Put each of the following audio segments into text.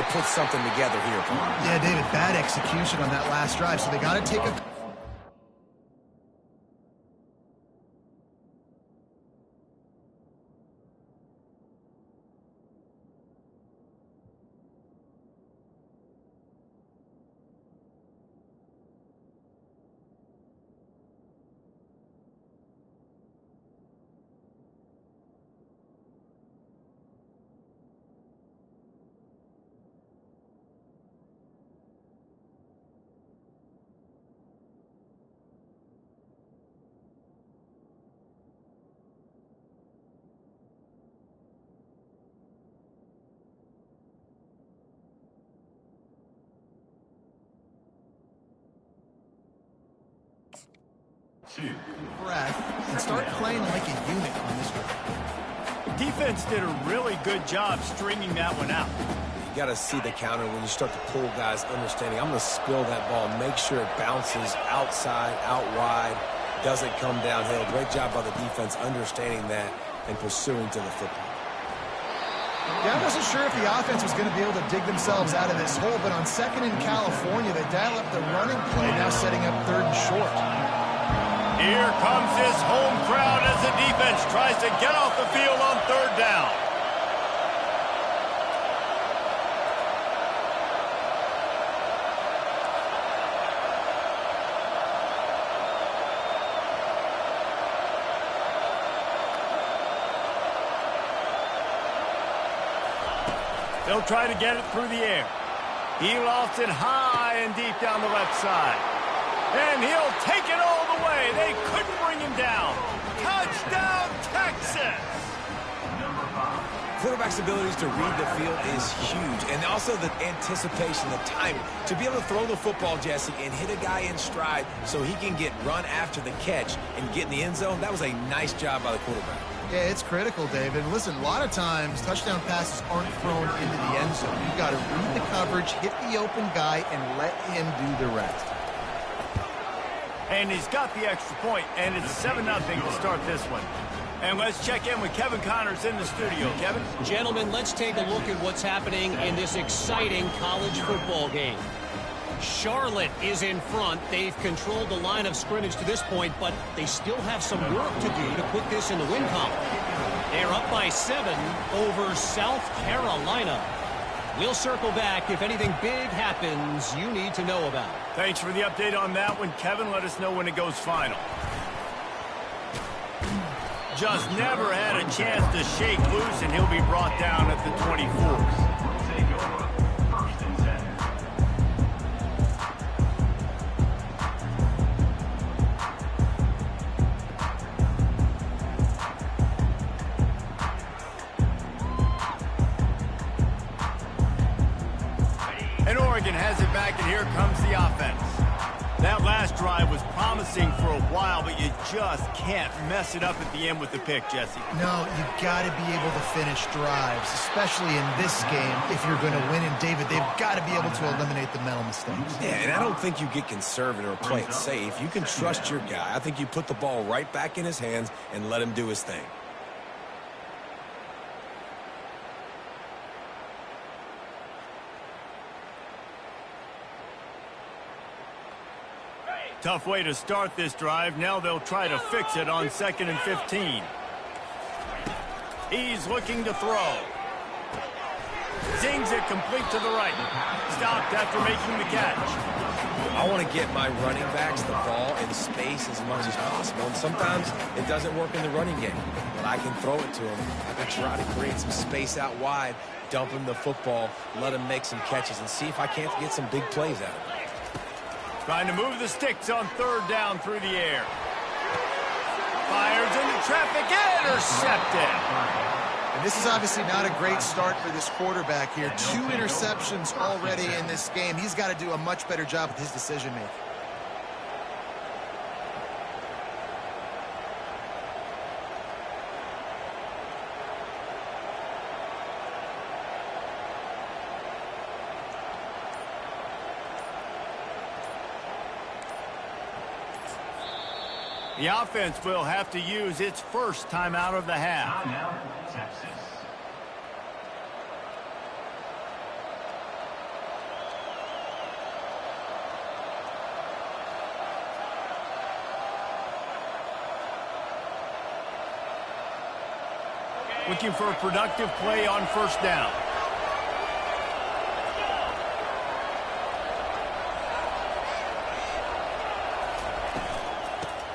put something together here, Paul. Yeah, David, bad execution on that last drive, so they got to take a... breath and start playing like a unit on this one. Defense did a really good job stringing that one out. You got to see the counter when you start to pull guys, understanding I'm going to spill that ball, make sure it bounces outside, out wide, doesn't come downhill. Great job by the defense understanding that and pursuing to the football. Yeah, I wasn't sure if the offense was going to be able to dig themselves out of this hole, but on second in California, they dial up the running play, now setting up third and short. Here comes his home crowd as the defense tries to get off the field on third down. They'll try to get it through the air. He lofts it high and deep down the left side. And he'll take it all the way. They couldn't bring him down. Touchdown, Texas! Quarterback's abilities to read the field is huge. And also the anticipation, the timing. To be able to throw the football, Jesse, and hit a guy in stride so he can get run after the catch and get in the end zone, that was a nice job by the quarterback. Yeah, it's critical, David. Listen, a lot of times touchdown passes aren't thrown into the end zone. You've got to read the coverage, hit the open guy, and let him do the rest. And he's got the extra point, and it's 7-0 to start this one. And let's check in with Kevin Connors in the studio. Kevin? Gentlemen, let's take a look at what's happening in this exciting college football game. Charlotte is in front. They've controlled the line of scrimmage to this point, but they still have some work to do to put this in the win column. They're up by 7 over South Carolina. We'll circle back if anything big happens you need to know about. Thanks for the update on that one, Kevin. Let us know when it goes final. Just never had a chance to shake loose, and he'll be brought down at the 24. Has it back, and here comes the offense. That last drive was promising for a while, but you just can't mess it up at the end with the pick, Jesse. No, you've got to be able to finish drives, especially in this game if you're going to win. And, David, they've got to be able to eliminate the mental mistakes. Yeah, and I don't think you get conservative or play it safe. You can trust your guy. I think you put the ball right back in his hands and let him do his thing. Tough way to start this drive. Now they'll try to fix it on 2nd and 15. He's looking to throw. Zings it complete to the right. Stopped after making the catch. I want to get my running backs the ball in space as much as possible. And sometimes it doesn't work in the running game. But I can throw it to him. I can try to create some space out wide, dump him the football, let him make some catches, and see if I can't get some big plays out of it. Trying to move the sticks on 3rd down through the air. Fires into traffic, intercepted. And this is obviously not a great start for this quarterback here. 2 interceptions already in this game. He's got to do a much better job with his decision-making. The offense will have to use its first timeout of the half. Looking for a productive play on first down.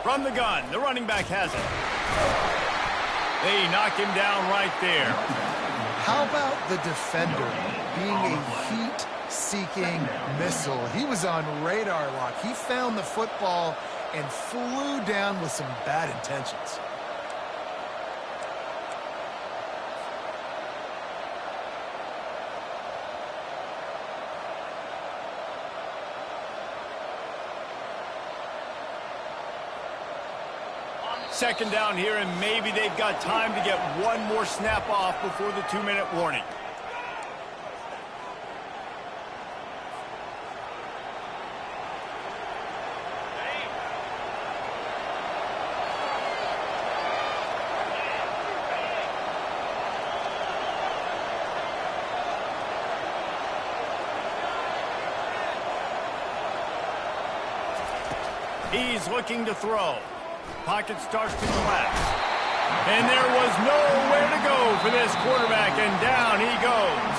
From the gun, the running back has it. They knock him down right there. How about the defender being a heat-seeking missile? He was on radar lock. He found the football and flew down with some bad intentions. Second down here, and maybe they've got time to get one more snap off before the 2-minute warning. He's looking to throw. Pocket starts to collapse. And there was nowhere to go for this quarterback, and down he goes.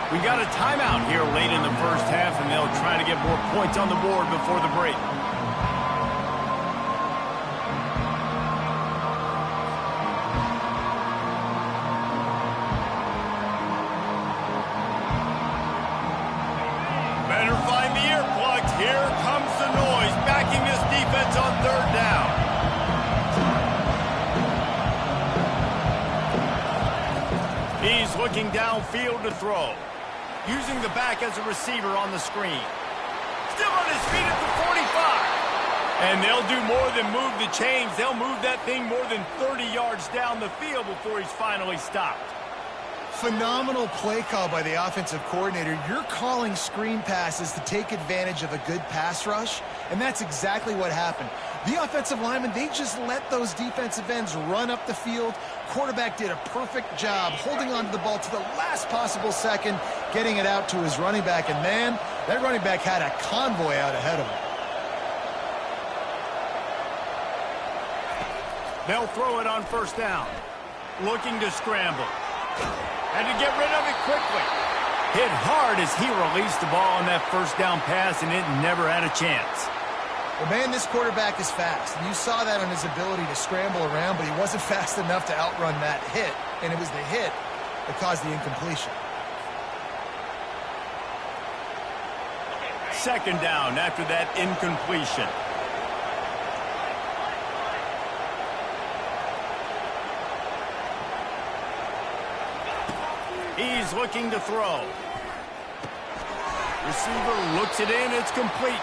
We got a timeout here late in the first half, and they'll try to get more points on the board before the break. Better find the earplugs. Here comes the noise, backing this defense on third down. He's looking downfield to throw. Using the back as a receiver on the screen. Still on his feet at the 45. And they'll do more than move the chains. They'll move that thing more than 30 yards down the field before he's finally stopped. Phenomenal play call by the offensive coordinator. You're calling screen passes to take advantage of a good pass rush, and that's exactly what happened. The offensive linemen, they just let those defensive ends run up the field. Quarterback did a perfect job holding on to the ball to the last possible second, getting it out to his running back, and man, that running back had a convoy out ahead of him. They'll throw it on first down. Looking to scramble. Had to get rid of it quickly. Hit hard as he released the ball on that first down pass, and it never had a chance. Well, man, this quarterback is fast. You saw that on his ability to scramble around, but he wasn't fast enough to outrun that hit, and it was the hit that caused the incompletion. Second down after that incompletion. He's looking to throw. Receiver looks it in, it's complete.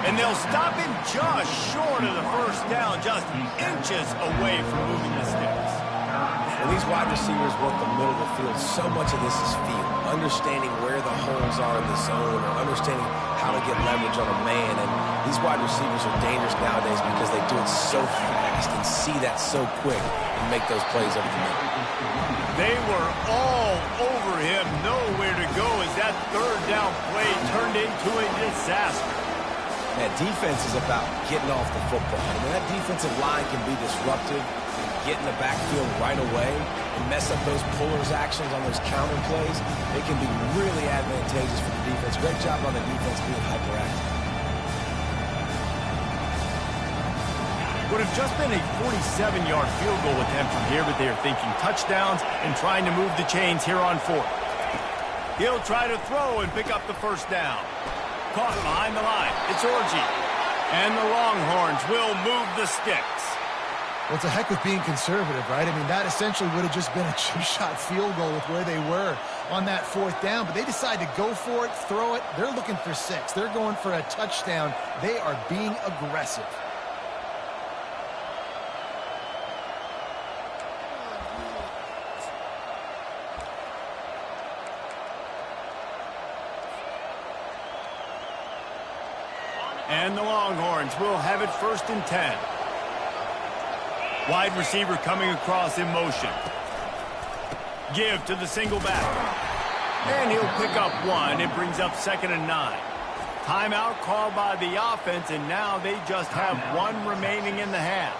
And they'll stop him just short of the first down, just inches away from moving the sticks. Well, these wide receivers work the middle of the field. So much of this is feel, understanding where the holes are in the zone, or understanding how to get leverage on a man. And these wide receivers are dangerous nowadays because they do it so fast and see that so quick and make those plays over the middle. They were all over him, nowhere to go as that third down play turned into a disaster. That defense is about getting off the football. I mean, that defensive line can be disruptive, get in the backfield right away, and mess up those pullers actions on those counter plays. It can be really advantageous for the defense. Great job on the defense being hyperactive. Would have just been a 47-yard field goal attempt from here, but they are thinking touchdowns and trying to move the chains here on fourth. He'll try to throw and pick up the first down. Caught behind the line. It's Orgy. And the Longhorns will move the sticks. Well, it's a heck with being conservative, right? I mean, that essentially would have just been a two-shot field goal with where they were on that fourth down, but they decide to go for it, throw it. They're looking for 6. They're going for a touchdown. They are being aggressive. And the Longhorns will have it 1st and 10. Wide receiver coming across in motion. Give to the single back. And he'll pick up 1. It brings up 2nd and 9. Timeout called by the offense, and now they just have 1 remaining in the half.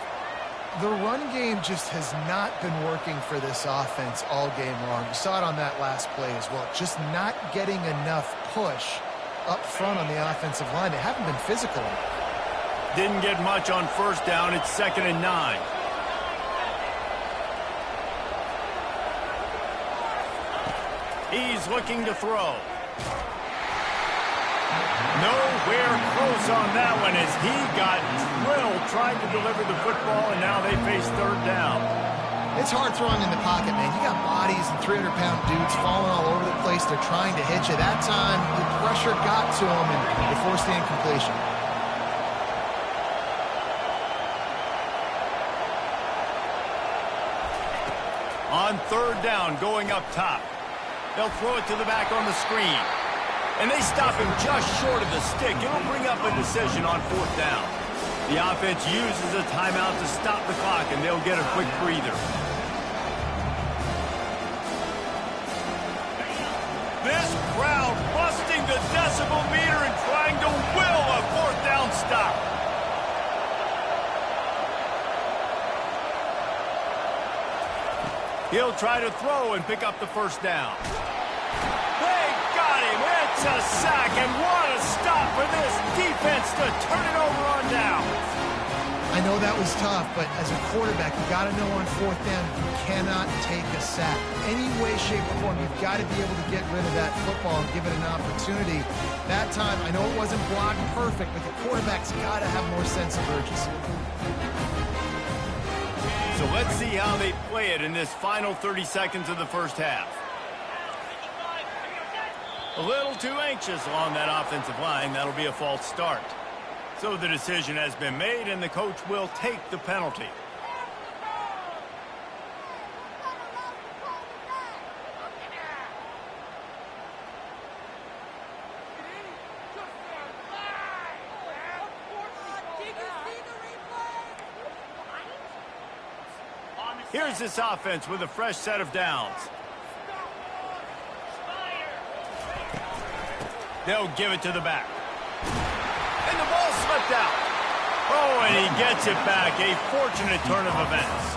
The run game just has not been working for this offense all game long. You saw it on that last play as well. Just not getting enough push up front on the offensive line. They haven't been physical enough. Didn't get much on first down. It's 2nd and 9. He's looking to throw. Nowhere close on that one as he got drilled trying to deliver the football, and now they face 3rd down. It's hard throwing in the pocket, man. You got bodies and 300-pound dudes falling all over the place. They're trying to hit you. That time, the pressure got to them, and they forced the incompletion. On 3rd down, going up top. They'll throw it to the back on the screen. And they stop him just short of the stick. It'll bring up a decision on 4th down. The offense uses a timeout to stop the clock, and they'll get a quick breather. This crowd busting the decibel meter and trying to will a 4th down stop. He'll try to throw and pick up the 1st down. It's a sack, and what a stop for this defense to turn it over on down. I know that was tough, but as a quarterback, you got to know on 4th down, you cannot take a sack. Any way, shape, or form, you've got to be able to get rid of that football and give it an opportunity. That time, I know it wasn't blocked perfect, but the quarterback's got to have more sense of urgency. So let's see how they play it in this final 30 seconds of the first half. A little too anxious along that offensive line. That'll be a false start. So the decision has been made, and the coach will take the penalty. Here's this offense with a fresh set of downs. They'll give it to the back. And the ball slipped out. Oh, and he gets it back. A fortunate turn of events.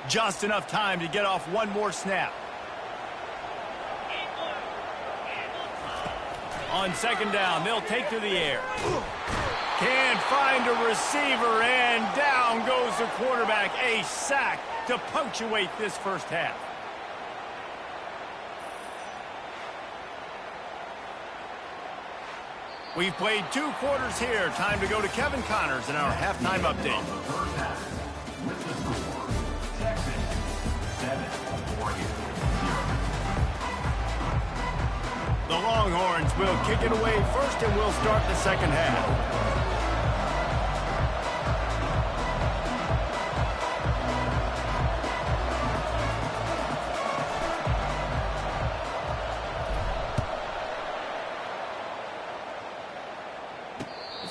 Just enough time to get off one more snap. On 2nd down, they'll take to the air. Can't find a receiver, and down goes the quarterback. A sack to punctuate this first half. We've played 2 quarters here. Time to go to Kevin Connors in our halftime update. The Longhorns will kick it away first, and we'll start the second half.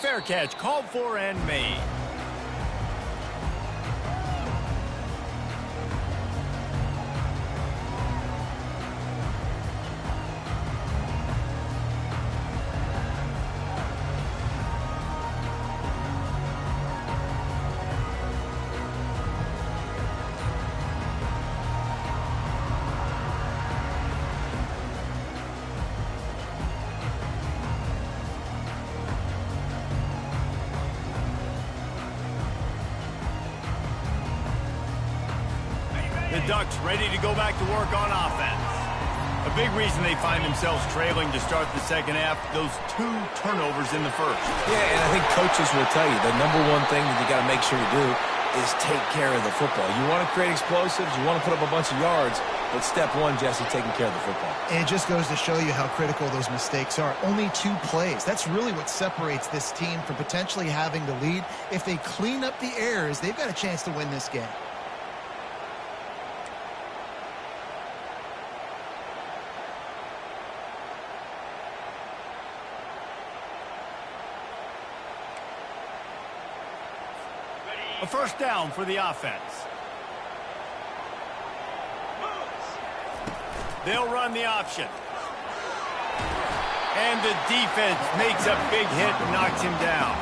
Fair catch called for and made. The Ducks ready to go back to work on offense. A big reason they find themselves trailing to start the second half, those 2 turnovers in the first. Yeah, and I think coaches will tell you the number one thing that you got to make sure you do is take care of the football. You want to create explosives, you want to put up a bunch of yards, but step 1, Jesse, taking care of the football. And it just goes to show you how critical those mistakes are. Only 2 plays. That's really what separates this team from potentially having the lead. If they clean up the errors, they've got a chance to win this game. A first down for the offense. They'll run the option. And the defense makes a big hit and knocks him down.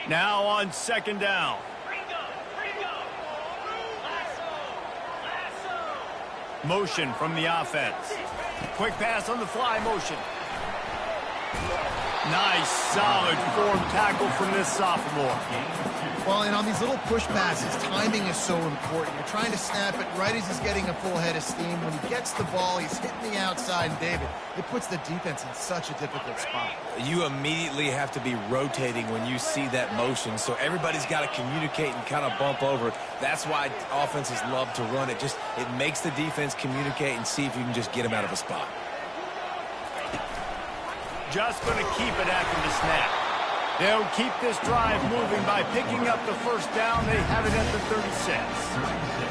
Now on second down. Motion from the offense. Quick pass on the fly motion. Nice, solid form tackle from this sophomore. Well, and on these little push passes, timing is so important. You're trying to snap it right as he's getting a full head of steam. When he gets the ball, he's hitting the outside, and David, it puts the defense in such a difficult spot. You immediately have to be rotating when you see that motion, so everybody's got to communicate and kind of bump over. That's why offenses love to run it. It makes the defense communicate and see if you can just get him out of a spot. Just going to keep it after the snap. They'll keep this drive moving by picking up the first down. They have it at the 36.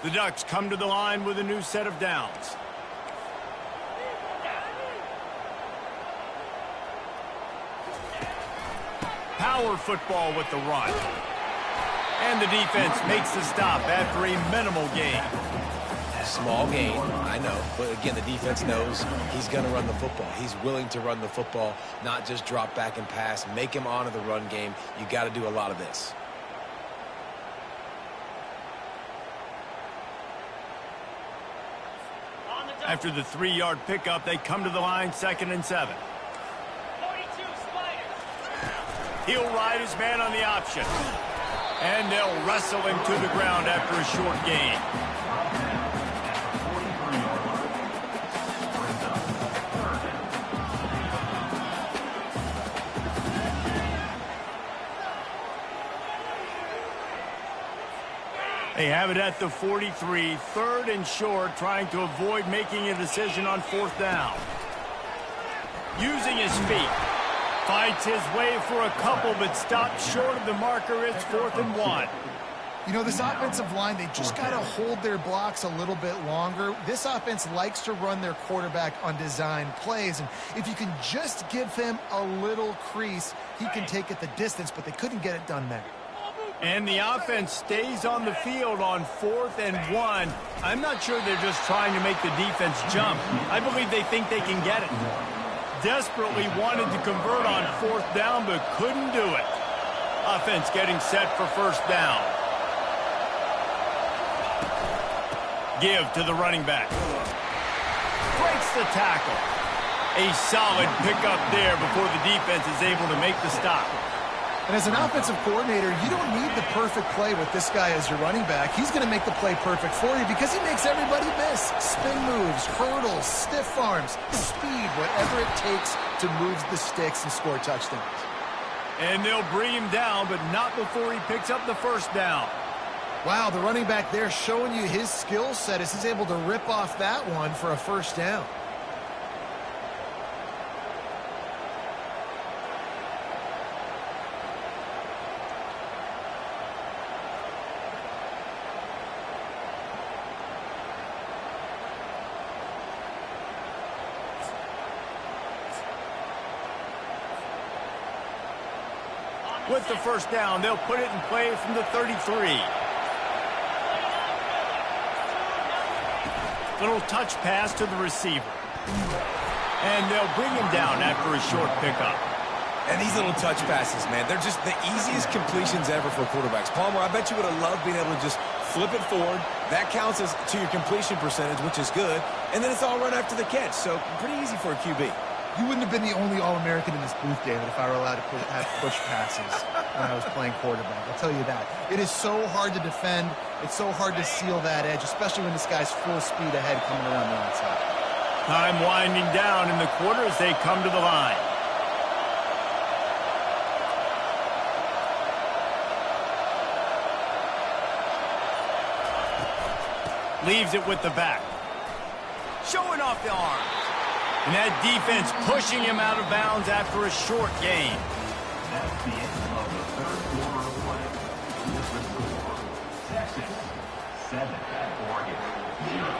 The Ducks come to the line with a new set of downs. Power football with the run. And the defense makes the stop after a minimal gain. Small gain, I know. But again, the defense knows he's going to run the football. He's willing to run the football, not just drop back and pass. Make him honor the run game. You got to do a lot of this. After the 3-yard pickup, they come to the line 2nd and 7. He'll ride his man on the option. And they'll wrestle him to the ground after a short gain. They have it at the 43, 3rd and short, trying to avoid making a decision on 4th down. Using his feet, fights his way for a couple, but stops short of the marker. It's 4th and 1. You know, this offensive line, they just got to hold their blocks a little bit longer. This offense likes to run their quarterback on design plays, and if you can just give him a little crease, he can take it the distance, but they couldn't get it done there. And the offense stays on the field on 4th and 1. I'm not sure they're just trying to make the defense jump. I believe they think they can get it. Desperately wanted to convert on 4th down, but couldn't do it. Offense getting set for 1st down. Give to the running back. Breaks the tackle. A solid pickup there before the defense is able to make the stop. And as an offensive coordinator, you don't need the perfect play with this guy as your running back. He's going to make the play perfect for you because he makes everybody miss. Spin moves, hurdles, stiff arms, speed, whatever it takes to move the sticks and score touchdowns. And they'll bring him down, but not before he picks up the 1st down. Wow, the running back there showing you his skill set as he's able to rip off that one for a 1st down. With the 1st down, they'll put it in play from the 33. Little touch pass to the receiver. And they'll bring him down after a short pickup. And these little touch passes, man, they're just the easiest completions ever for quarterbacks. Palmer, I bet you would have loved being able to just flip it forward. That counts as to your completion percentage, which is good. And then it's all run after the catch. So pretty easy for a QB. You wouldn't have been the only All-American in this booth, David, if I were allowed to have push passes when I was playing quarterback. I'll tell you that. It is so hard to defend. It's so hard to seal that edge, especially when this guy's full speed ahead coming around the outside. Time winding down in the quarter as they come to the line. Leaves it with the back. Showing off the arm. And that defense pushing him out of bounds after a short gain. That's the end of the third quarter of play. Here's the score. Texas 7, Oregon 0.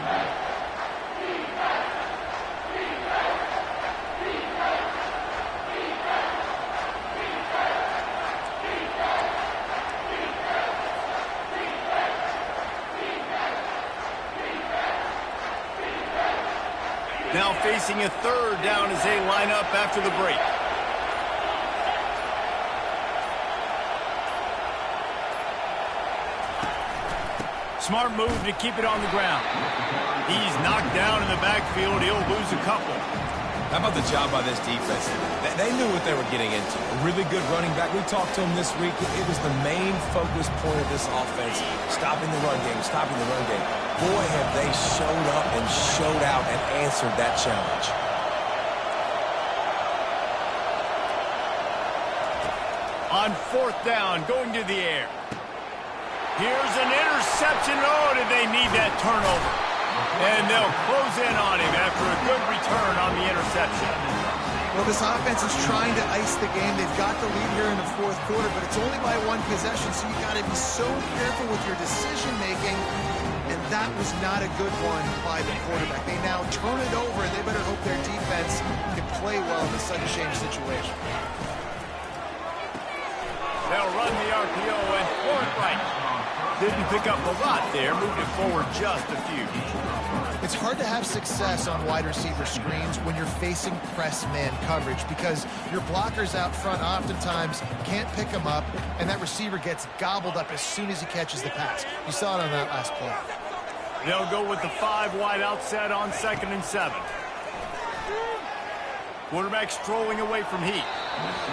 Now facing a third down as they line up after the break. Smart move to keep it on the ground. He's knocked down in the backfield. He'll lose a couple. How about the job by this defense? They knew what they were getting into. A really good running back. We talked to him this week. It was the main focus point of this offense. Stopping the run game, stopping the run game. Boy, have they showed up and showed out and answered that challenge. On fourth down, going to the air. Here's an interception. Oh, did they need that turnover? And they'll close in on him after a good return on the interception. Well, this offense is trying to ice the game. They've got the lead here in the fourth quarter, but it's only by one possession, so you got to be so careful with your decision-making. And that was not a good one by the quarterback. They now turn it over, and they better hope their defense can play well in a sudden change situation. They'll run the RPO and throw it right. Didn't pick up a lot there, moved it forward just a few. It's hard to have success on wide receiver screens when you're facing press man coverage because your blockers out front oftentimes can't pick them up, and that receiver gets gobbled up as soon as he catches the pass. You saw it on that last play. They'll go with the 5 wide out set on 2nd and 7. Quarterback strolling away from heat.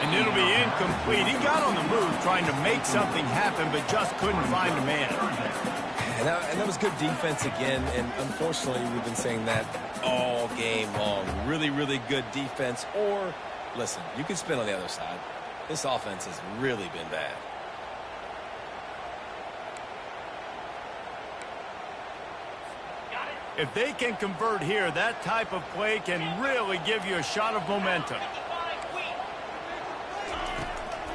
And it'll be incomplete. He got on the move trying to make something happen, but just couldn't find a man. And that was good defense again, and unfortunately we've been saying that all game long. Really, really good defense. Or, listen, you can spin on the other side. This offense has really been bad. If they can convert here, that type of play can really give you a shot of momentum.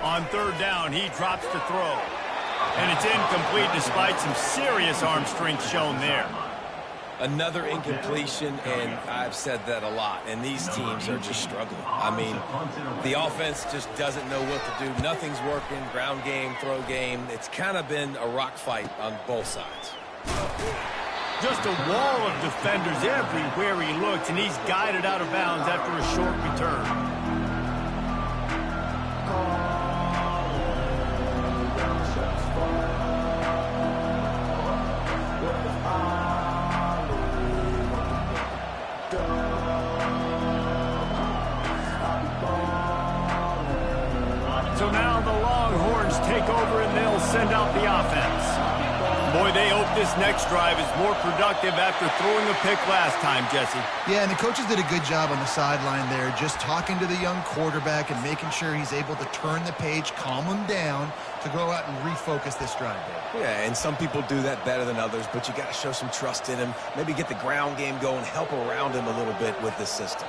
On 3rd down, he drops to throw. And it's incomplete despite some serious arm strength shown there. Another incompletion, and I've said that a lot, and these teams are just struggling. I mean, the offense just doesn't know what to do. Nothing's working, ground game, throw game. It's kind of been a rock fight on both sides. Just a wall of defenders everywhere he looks, and he's guided out of bounds after a short return. So now the Longhorns take over, and they'll send out the offense. Boy, they hope this next drive is more productive after throwing a pick last time, Jesse. Yeah, and the coaches did a good job on the sideline there, just talking to the young quarterback and making sure he's able to turn the page, calm him down to go out and refocus this drive, Dave. Yeah, and some people do that better than others, but you got to show some trust in him. Maybe get the ground game going, help around him a little bit with this system.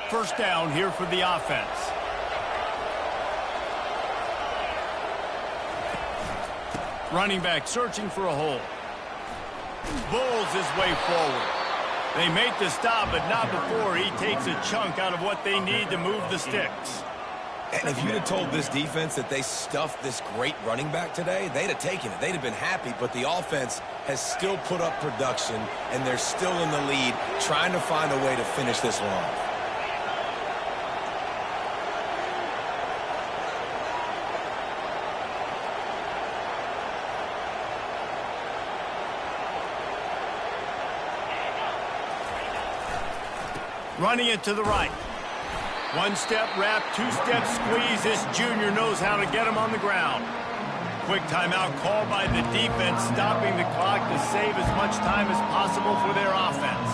First down here for the offense. Running back searching for a hole. Bulls his way forward. They make the stop, but not before he takes a chunk out of what they need to move the sticks. And if you'd have told this defense that they stuffed this great running back today, they'd have taken it. They'd have been happy, but the offense has still put up production, and they're still in the lead, trying to find a way to finish this one off. Running it to the right. One step wrap, 2 step squeeze. This junior knows how to get him on the ground. quick timeout called by the defense, stopping the clock to save as much time as possible for their offense.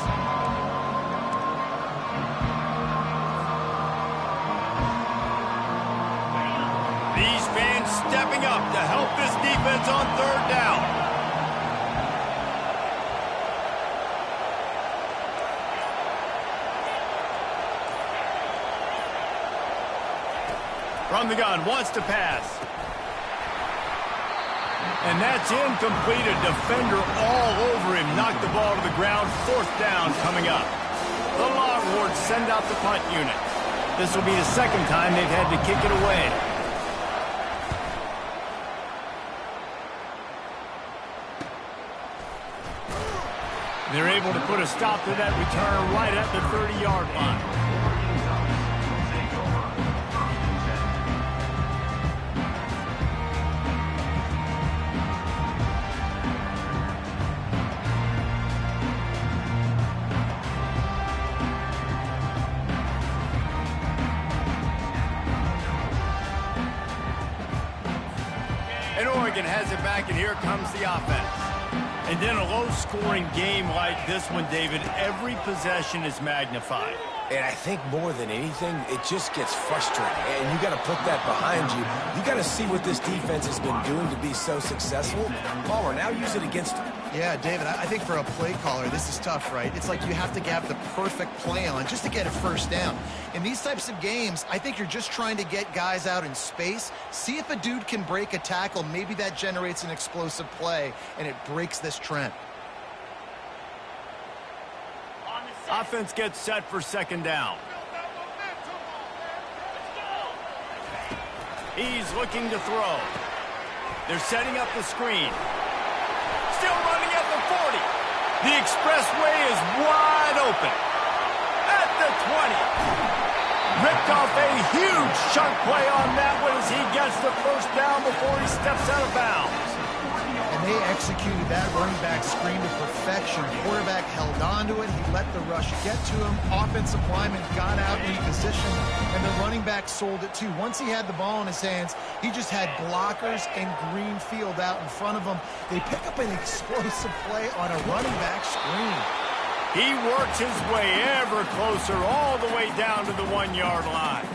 These fans stepping up to help this defense on third down. From the gun, wants to pass. And that's incomplete. A defender all over him. Knocked the ball to the ground. Fourth down coming up. The Longhorns send out the punt unit. This will be the second time they've had to kick it away. They're able to put a stop to that return right at the 30-yard line. And Oregon has it back, and here comes the offense. And in a low-scoring game like this one, David, every possession is magnified. And I think more than anything, it just gets frustrating. And you got to put that behind you. You got to see what this defense has been doing to be so successful. Palmer, now use it against them. Yeah, David, I think for a play caller, this is tough, right? It's like you have to have the perfect play on just to get a first down. In these types of games, I think you're just trying to get guys out in space, see if a dude can break a tackle. Maybe that generates an explosive play, and it breaks this trend. Offense gets set for second down. He's looking to throw. They're setting up the screen. Still running at the 40. The expressway is wide open. At the 20. Ripped off a huge chunk play on that one as he gets the first down before he steps out of bounds. And they executed that running back screen to perfection. Quarterback held on to it. He let the rush get to him. Offensive lineman got out in position, and the running back sold it too. Once he had the ball in his hands, he just had blockers and green field out in front of him. They pick up an explosive play on a running back screen. He works his way ever closer all the way down to the 1-yard line.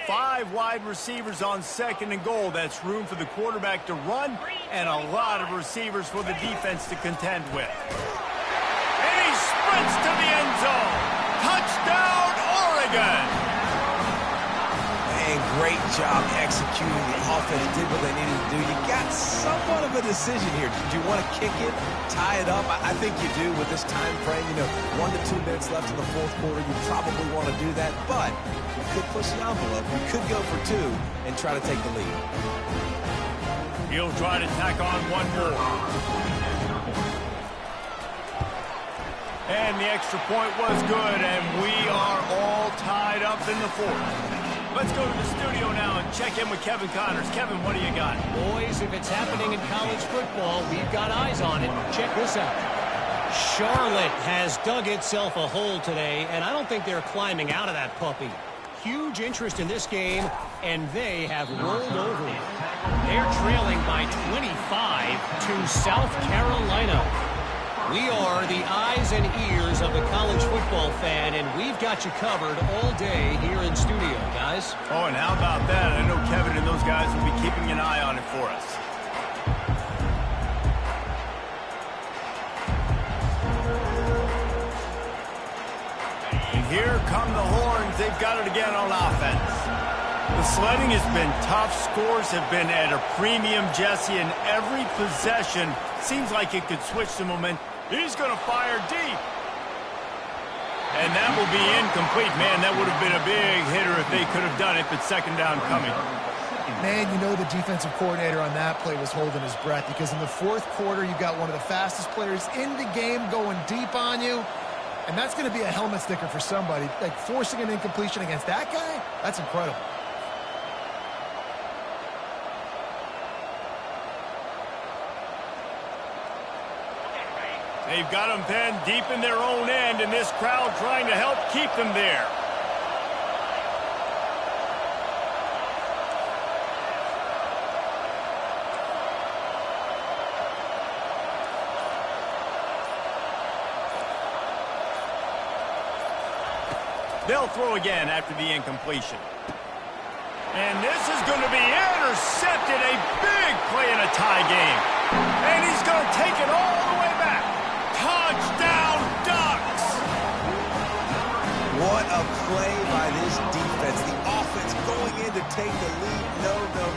Five wide receivers on second and goal. That's room for the quarterback to run and a lot of receivers for the defense to contend with. And he sprints to the end zone. Touchdown, Oregon! And great job executing. The offense did what they needed to do. You got somewhat of a decision here. Did you want to kick it, tie it up? I think you do with this time frame. 1 to 2 minutes left in the fourth quarter. You probably want to do that, but you could push the envelope. You could go for 2 and try to take the lead. He'll try to tack on one more. And the extra point was good, and we are all tied up in the fourth. Let's go to the studio now and check in with Kevin Connors. Kevin, what do you got? Boys, if it's happening in college football, we've got eyes on it. Check this out. Charlotte has dug itself a hole today, and I don't think they're climbing out of that puppy. Huge interest in this game, and they have rolled over. They're trailing by 25 to South Carolina. We are the eyes and ears of the college football fan, and we've got you covered all day here in studio, guys. Oh, and how about that? I know Kevin and those guys will be keeping an eye on it for us. And here come the Horns. They've got it again on offense. The sledding has been tough. Scores have been at a premium, Jesse, and every possession seems like it could switch the momentum. He's going to fire deep. And that will be incomplete. Man, that would have been a big hitter if they could have done it, but second down coming. Man, you know the defensive coordinator on that play was holding his breath, because in the fourth quarter, you got one of the fastest players in the game going deep on you, and that's going to be a helmet sticker for somebody. Like, forcing an incompletion against that guy, that's incredible. They've got them pinned deep in their own end, and this crowd trying to help keep them there. They'll throw again after the incompletion. And this is going to be intercepted. A big play in a tie game. And he's going to take it all the way back. Touchdown, Ducks! What a play by this defense. The offense going in to take the lead.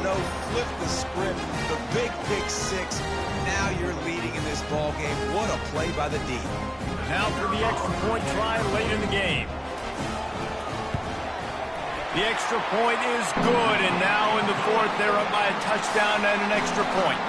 No. Flip the script. The big pick six. Now you're leading in this ball game. What a play by the D. Now for the extra point try late in the game. The extra point is good, and now in the fourth, they're up by a touchdown and an extra point.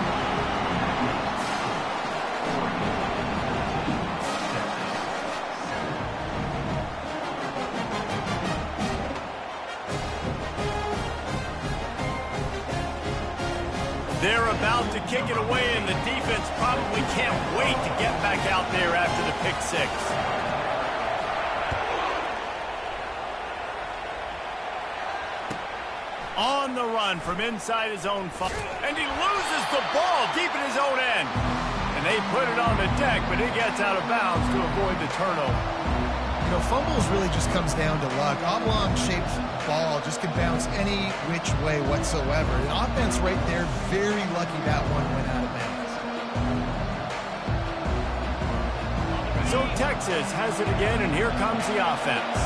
They're about to kick it away, and the defense probably can't wait to get back out there after the pick six. On the run from inside his own 5. And he loses the ball deep in his own end. And they put it on the deck, but it gets out of bounds to avoid the turnover. You know, fumbles really just comes down to luck. Oblong-shaped ball just can bounce any which way whatsoever. The offense right there, very lucky that one went out of bounds. So Texas has it again, and here comes the offense.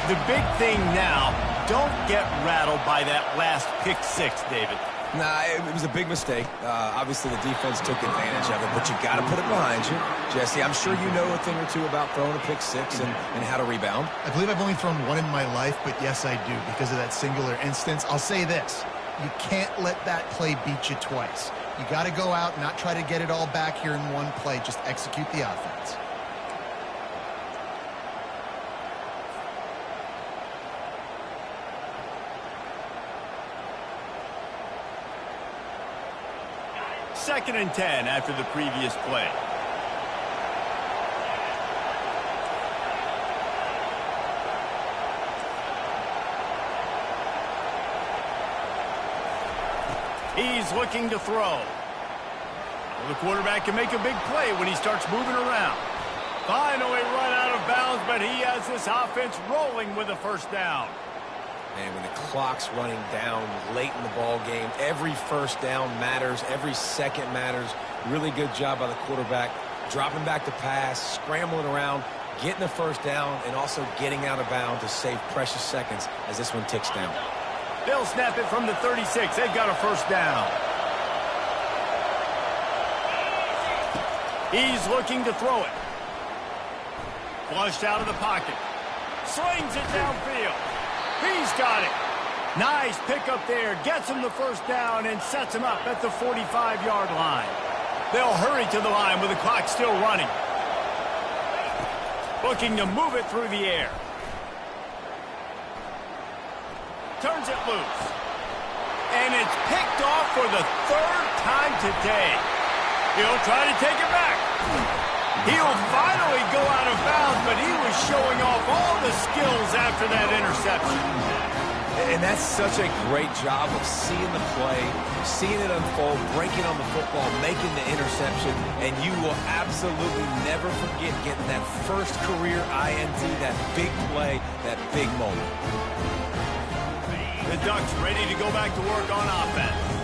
The big thing now, don't get rattled by that last pick six, David. Nah, it was a big mistake. Obviously, the defense took advantage of it, but you got to put it behind you. Jesse, I'm sure you know a thing or two about throwing a pick six and how to rebound. I believe I've only thrown one in my life, but yes, I do, because of that singular instance. I'll say this. You can't let that play beat you twice. You got to go out and not try to get it all back here in one play. Just execute the offense. Second and 10 after the previous play. He's looking to throw. Well, the quarterback can make a big play when he starts moving around. Finally run out of bounds, but he has this offense rolling with a first down. And when the clock's running down late in the ball game, every first down matters. Every second matters. Really good job by the quarterback. Dropping back to pass, scrambling around, getting the first down, and also getting out of bounds to save precious seconds as this one ticks down. They'll snap it from the 36. They've got a first down. He's looking to throw it. Flushed out of the pocket. Slings it downfield. He's got it. Nice pickup there. Gets him the first down and sets him up at the 45-yard line. They'll hurry to the line with the clock still running. Looking to move it through the air. Turns it loose. And it's picked off for the third time today. He'll try to take it back. He'll finally go out of bounds, but he was showing off all the skills after that interception. And that's such a great job of seeing the play, seeing it unfold, breaking on the football, making the interception, and you will absolutely never forget getting that first career INT, that big play, that big moment. The Ducks ready to go back to work on offense.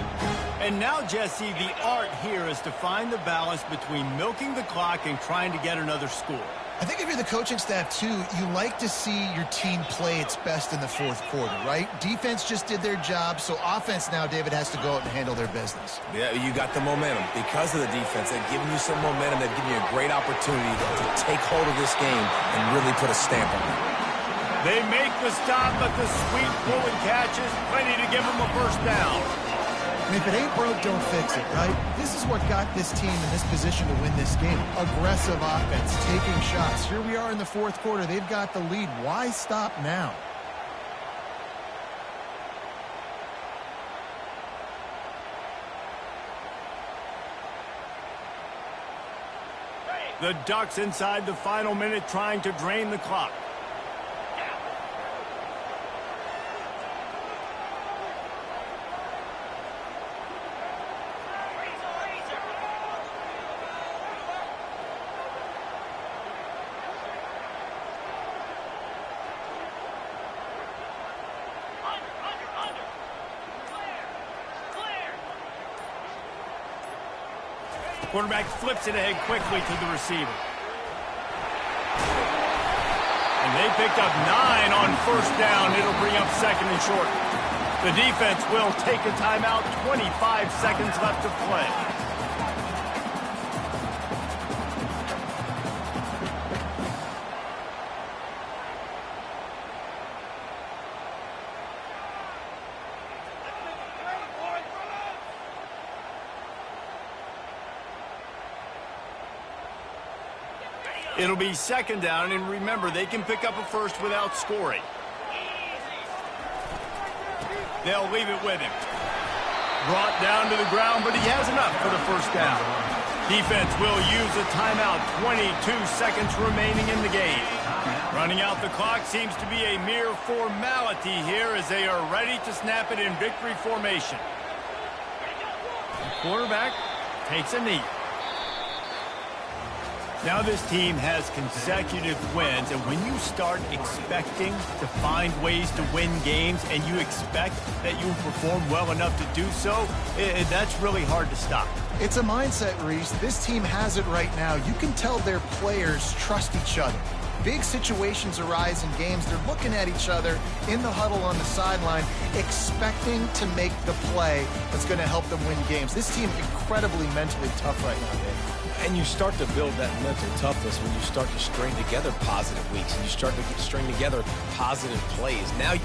And now, Jesse, the art here is to find the balance between milking the clock and trying to get another score. I think if you're the coaching staff, too, you like to see your team play its best in the fourth quarter, right? Defense just did their job, so offense now, David, has to go out and handle their business. Yeah, you got the momentum. Because of the defense, they've given you some momentum. They've given you a great opportunity to take hold of this game and really put a stamp on it. They make the stop, but the sweet throwing catch is ready to give them a first down. And if it ain't broke, don't fix it, right? This is what got this team in this position to win this game. Aggressive offense, taking shots. Here we are in the fourth quarter. They've got the lead. Why stop now? The Ducks inside the final minute trying to drain the clock. Quarterback flips it ahead quickly to the receiver. And they picked up 9 on first down. It'll bring up second and short. The defense will take a timeout. 25 seconds left to play. It'll be second down, and remember, they can pick up a first without scoring. They'll leave it with him. Brought down to the ground, but he has enough for the first down. Defense will use a timeout. 22 seconds remaining in the game. Running out the clock seems to be a mere formality here as they are ready to snap it in victory formation. The quarterback takes a knee. Now this team has consecutive wins, and when you start expecting to find ways to win games and you expect that you will perform well enough to do so, that's really hard to stop. It's a mindset, Reese. This team has it right now. You can tell their players trust each other. Big situations arise in games. They're looking at each other in the huddle on the sideline, expecting to make the play that's going to help them win games. This team incredibly mentally tough right now, Dave. And you start to build that mental toughness when you start to string together positive weeks and you start to string together positive plays. Now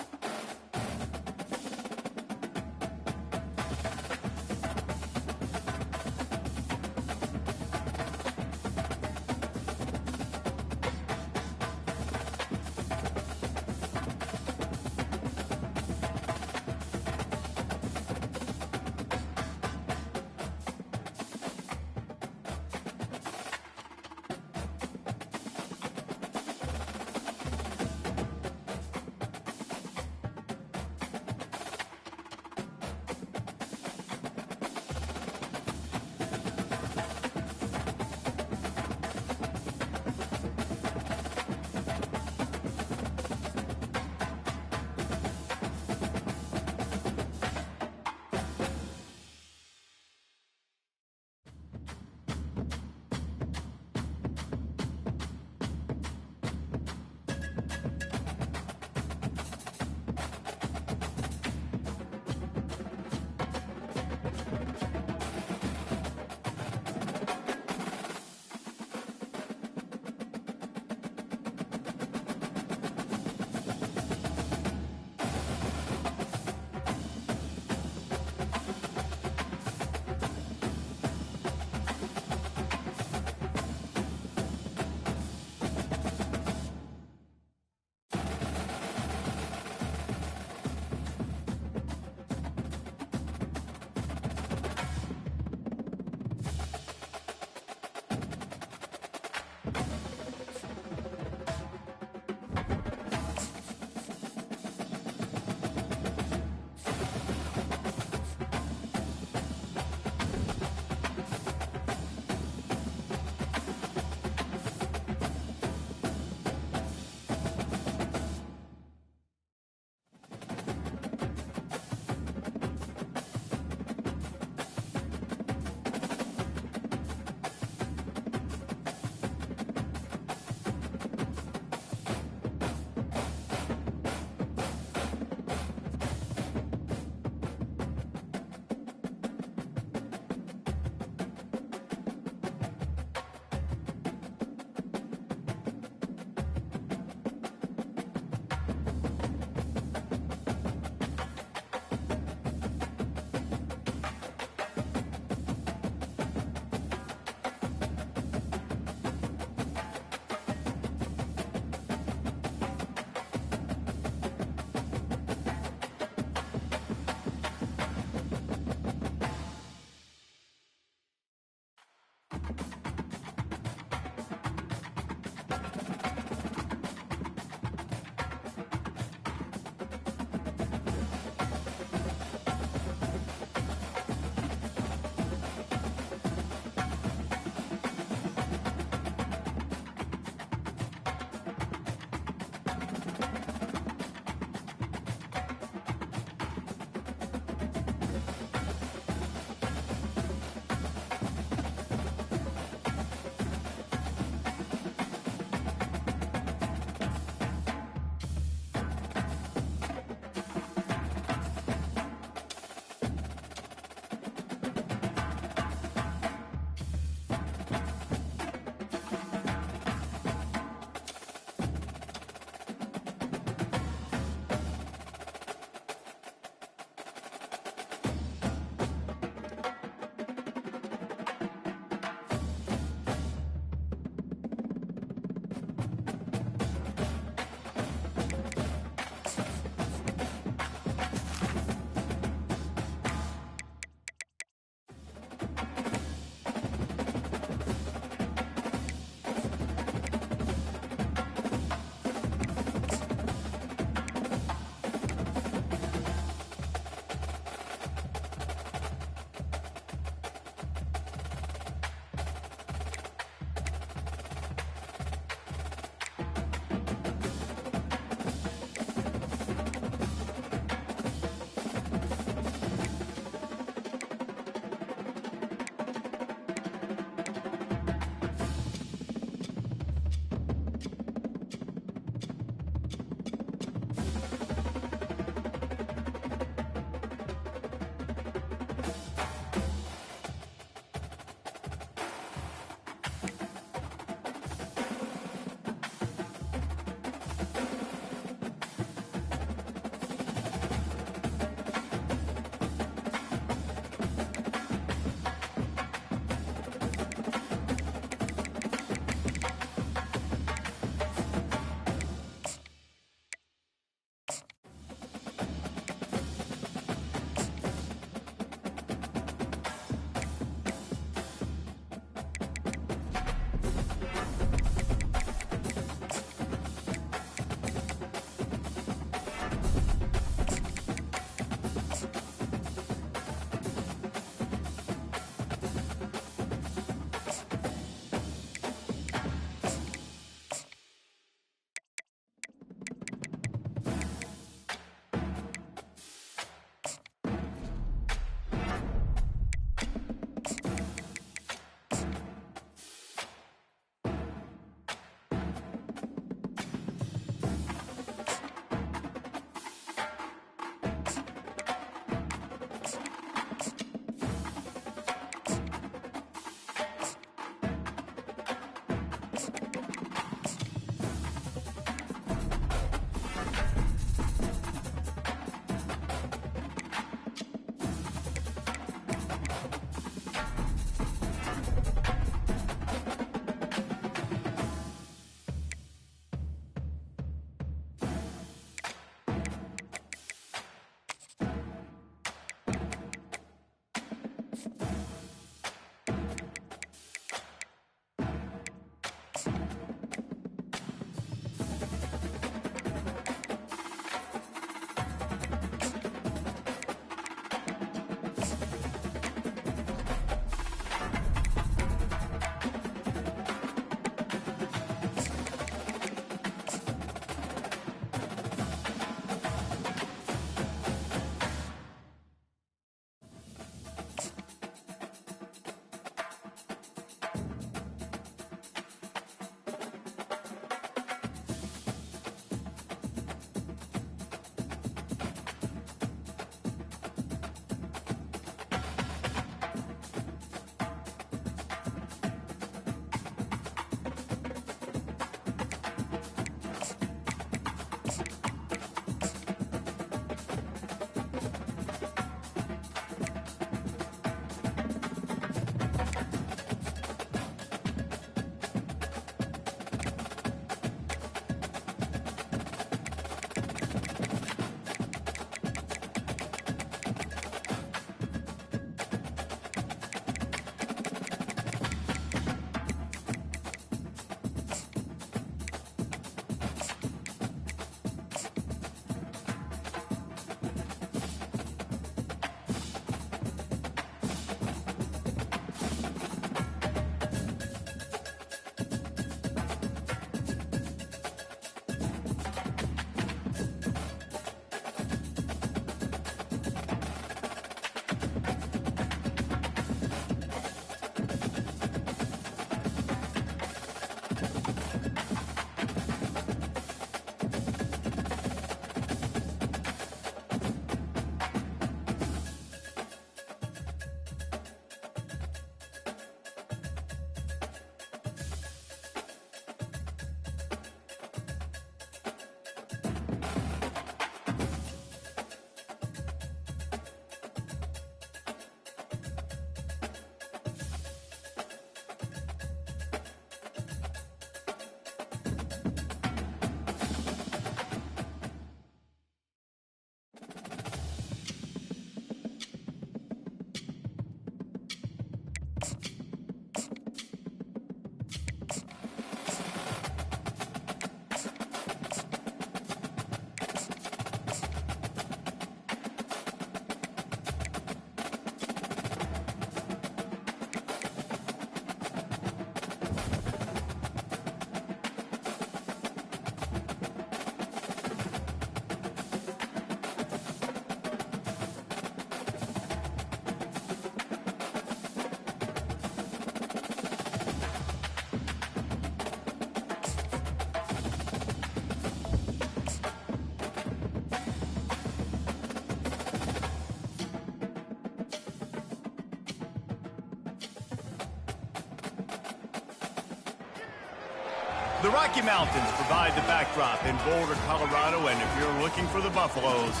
The Rocky Mountains provide the backdrop in Boulder, Colorado, and if you're looking for the Buffaloes,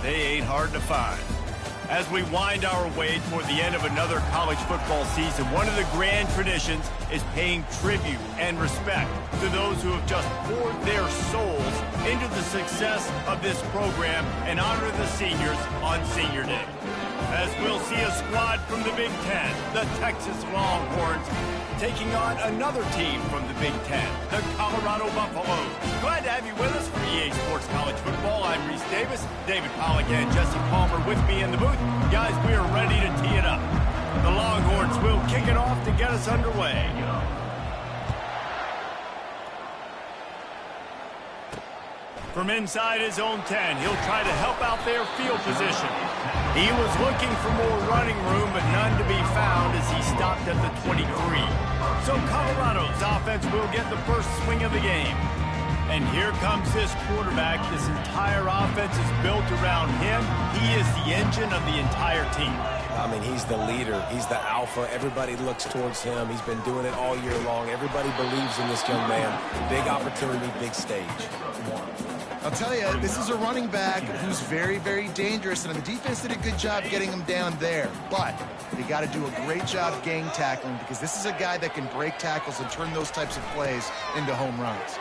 they ain't hard to find. As we wind our way toward the end of another college football season, one of the grand traditions is paying tribute and respect to those who have just poured their souls into the success of this program and honor the seniors on Senior Day. As we'll see a squad from the Big Ten, the Texas Longhorns, taking on another team from the Big Ten, the Colorado Buffaloes. Glad to have you with us for EA Sports College Football. I'm Reese Davis, David Pollack and Jesse Palmer with me in the booth. Guys, we are ready to tee it up. The Longhorns will kick it off to get us underway. From inside his own 10, he'll try to help out their field position. He was looking for more running room, but none to be found as he stopped at the 23. So Colorado's offense will get the first swing of the game. And here comes this quarterback. This entire offense is built around him. He is the engine of the entire team. I mean, he's the leader. He's the alpha. Everybody looks towards him. He's been doing it all year long. Everybody believes in this young man. Big opportunity, big stage. I'll tell you, this is a running back who's very, very dangerous, and the defense did a good job getting him down there. But they got to do a great job gang tackling because this is a guy that can break tackles and turn those types of plays into home runs.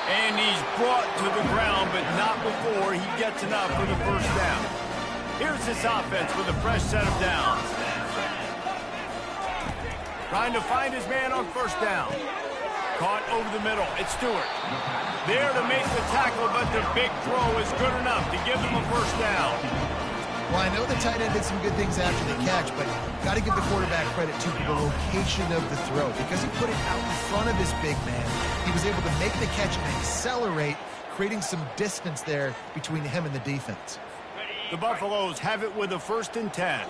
And he's brought to the ground, but not before he gets enough for the first down. Here's this offense with a fresh set of downs. Trying to find his man on first down. Caught over the middle. It's Stewart. There to make the tackle, but the big throw is good enough to give them a first down. Well, I know the tight end did some good things after the catch, but got to give the quarterback credit to the location of the throw. Because he put it out in front of his big man, he was able to make the catch and accelerate, creating some distance there between him and the defense. The Buffaloes have it with a 1st and 10.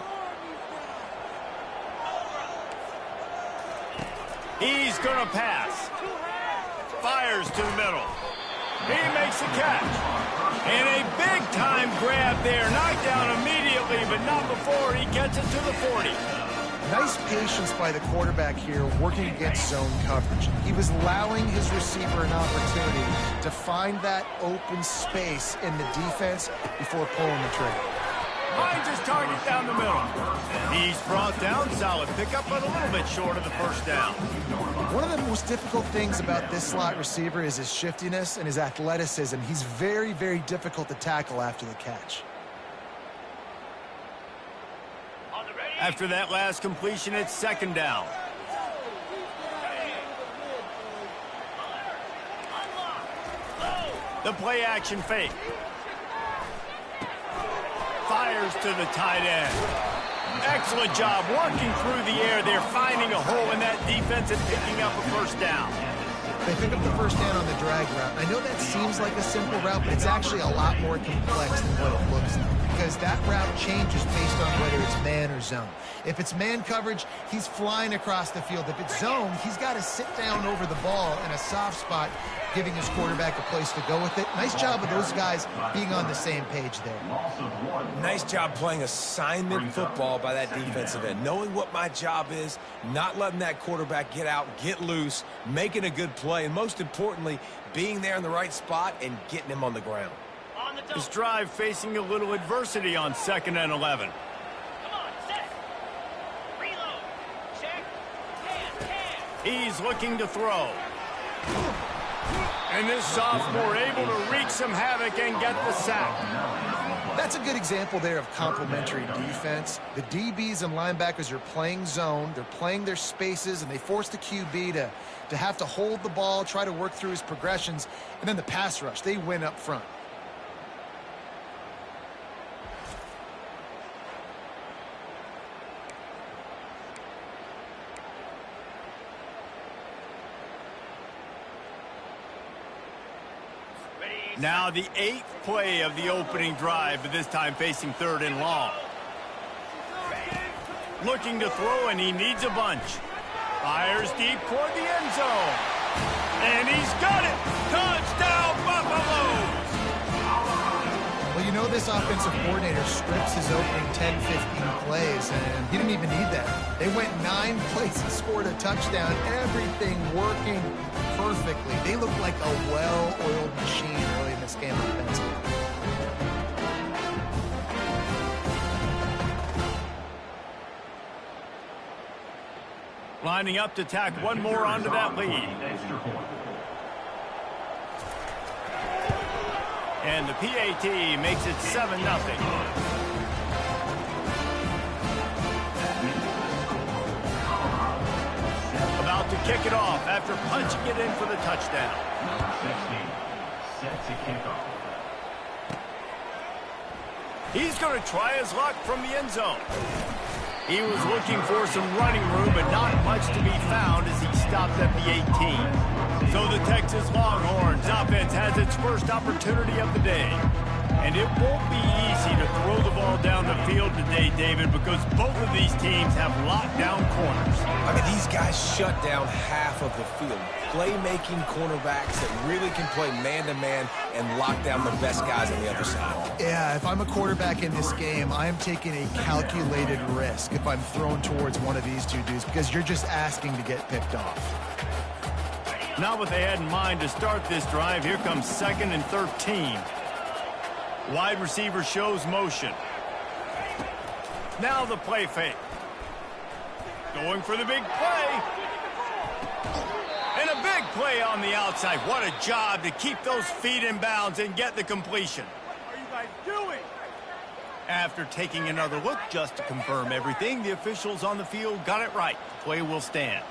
He's going to pass. Fires to the middle. He makes a catch. And a big-time grab there. Knocked down immediately, but not before he gets it to the 40. Nice patience by the quarterback here working against zone coverage. He was allowing his receiver an opportunity to find that open space in the defense before pulling the trigger. Finds his target down the middle. He's brought down. Solid pickup, but a little bit short of the first down. One of the most difficult things about this slot receiver is his shiftiness and his athleticism. He's very, very difficult to tackle after the catch. After that last completion, it's 2nd down. The play action fake. Fires to the tight end. Excellent job working through the air. They're finding a hole in that defense and picking up a first down. They pick up the first down on the drag route. I know that seems like a simple route, but it's actually a lot more complex than what it looks like. Because that route changes based on whether it's man or zone. If it's man coverage, he's flying across the field. If it's zone, he's got to sit down over the ball in a soft spot, giving his quarterback a place to go with it. Nice job of those guys being on the same page there. Nice job playing assignment football by that defensive end. Knowing what my job is, not letting that quarterback get out, get loose, making a good play, and most importantly, being there in the right spot and getting him on the ground. This drive facing a little adversity on 2nd and 11. He's looking to throw. And this sophomore able to wreak some havoc and get the sack. That's a good example there of complementary defense. The DBs and linebackers are playing zone. They're playing their spaces, and they force the QB to have to hold the ball, try to work through his progressions. And then the pass rush, they win up front. Now the 8th play of the opening drive, but this time facing 3rd and long. Looking to throw, and he needs a bunch. Fires deep toward the end zone. And he's got it! Touchdown, Buffaloes! Well, you know this offensive coordinator strips his opening 10, 15 plays, and he didn't even need that. They went 9 plays and scored a touchdown, everything working perfectly. They looked like a well-oiled machine early in this game offensively. Lining up to tack one more onto that lead. And the PAT makes it 7-0. About to kick it off after punching it in for the touchdown. Number 16, set to kick off. He's going to try his luck from the end zone. He was looking for some running room, but not much to be found as he stopped at the 18. So the Texas Longhorns offense has its first opportunity of the day. And it won't be easy to throw the ball down the field today, David, because both of these teams have lockdown corners. I mean, these guys shut down half of the field. Playmaking cornerbacks that really can play man-to-man and lock down the best guys on the other side. Yeah, if I'm a quarterback in this game, I am taking a calculated risk if I'm thrown towards one of these two dudes because you're just asking to get picked off. Not what they had in mind to start this drive. Here comes 2nd and 13. Wide receiver shows motion. Now the play fake. Going for the big play. And a big play on the outside. What a job to keep those feet in bounds and get the completion. What are you guys doing? After taking another look just to confirm everything, the officials on the field got it right. The play will stand.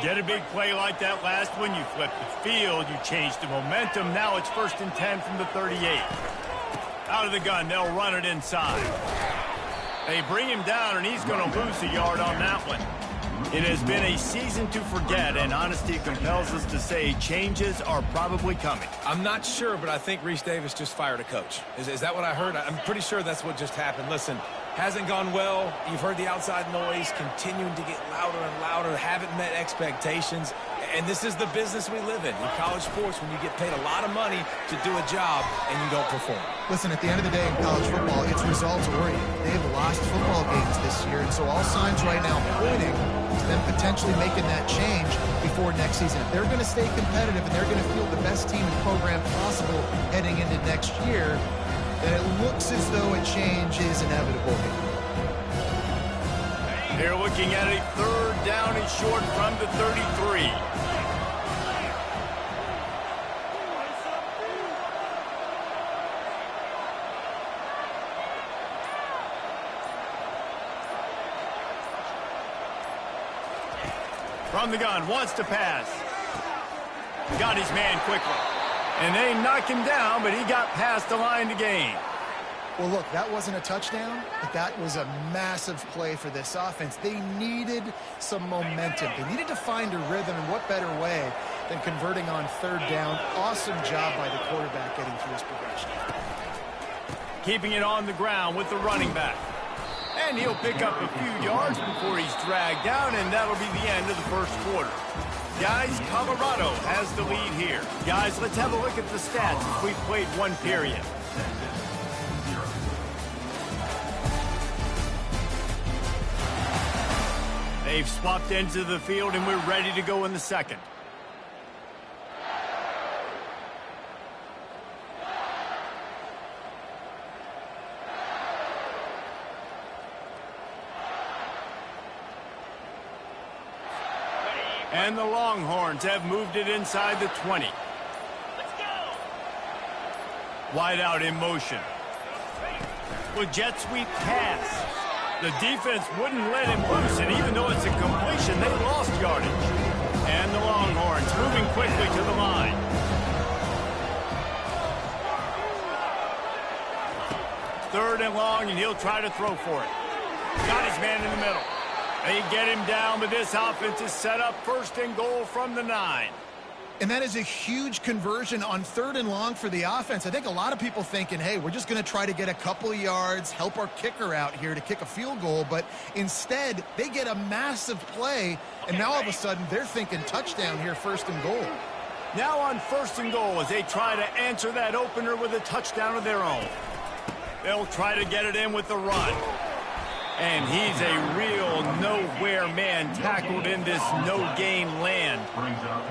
Get a big play like that last one, you flip the field, you change the momentum. Now it's 1st and 10 from the 38. Out of the gun, they'll run it inside. They bring him down, and he's going to lose a yard on that one. It has been a season to forget, and honesty compels us to say changes are probably coming. I'm not sure, but I think Reese Davis just fired a coach. Is that what I heard? I'm pretty sure that's what just happened. Listen, hasn't gone well. You've heard the outside noise continuing to get louder and louder. Haven't met expectations. And this is the business we live in college sports, when you get paid a lot of money to do a job and you don't perform. Listen, at the end of the day in college football, it's results-oriented. They have lost football games this year, and so all signs right now pointing to them potentially making that change before next season. If they're going to stay competitive and they're going to field the best team and program possible heading into next year, then it looks as though a change is inevitable. They're looking at a 3rd down and short from the 33. From the gun, wants to pass. Got his man quickly. And they knock him down, but he got past the line to gain. Well, look, that wasn't a touchdown, but that was a massive play for this offense. They needed some momentum. They needed to find a rhythm, and what better way than converting on 3rd down. Awesome job by the quarterback getting through his progression. Keeping it on the ground with the running back. And he'll pick up a few yards before he's dragged down, and that'll be the end of the 1st quarter. Guys, Colorado has the lead here. Guys, let's have a look at the stats as we've played 1 period. They've swapped ends of the field, and we're ready to go in the 2nd. And the Longhorns have moved it inside the 20. Let's go. Wide out in motion. With jet sweep pass. The defense wouldn't let him loose, and even though it's a completion, they lost yardage. And the Longhorns moving quickly to the line. Third and long, and he'll try to throw for it. Got his man in the middle. They get him down, but this offense is set up 1st and goal from the 9. And that is a huge conversion on 3rd and long for the offense. I think a lot of people thinking, hey, we're just going to try to get a couple of yards, help our kicker out here to kick a field goal. But instead, they get a massive play, and now all of a sudden they're thinking touchdown here, 1st and goal. Now on 1st and goal as they try to answer that opener with a touchdown of their own. They'll try to get it in with the run. And he's a real nowhere man tackled in this no-gain land.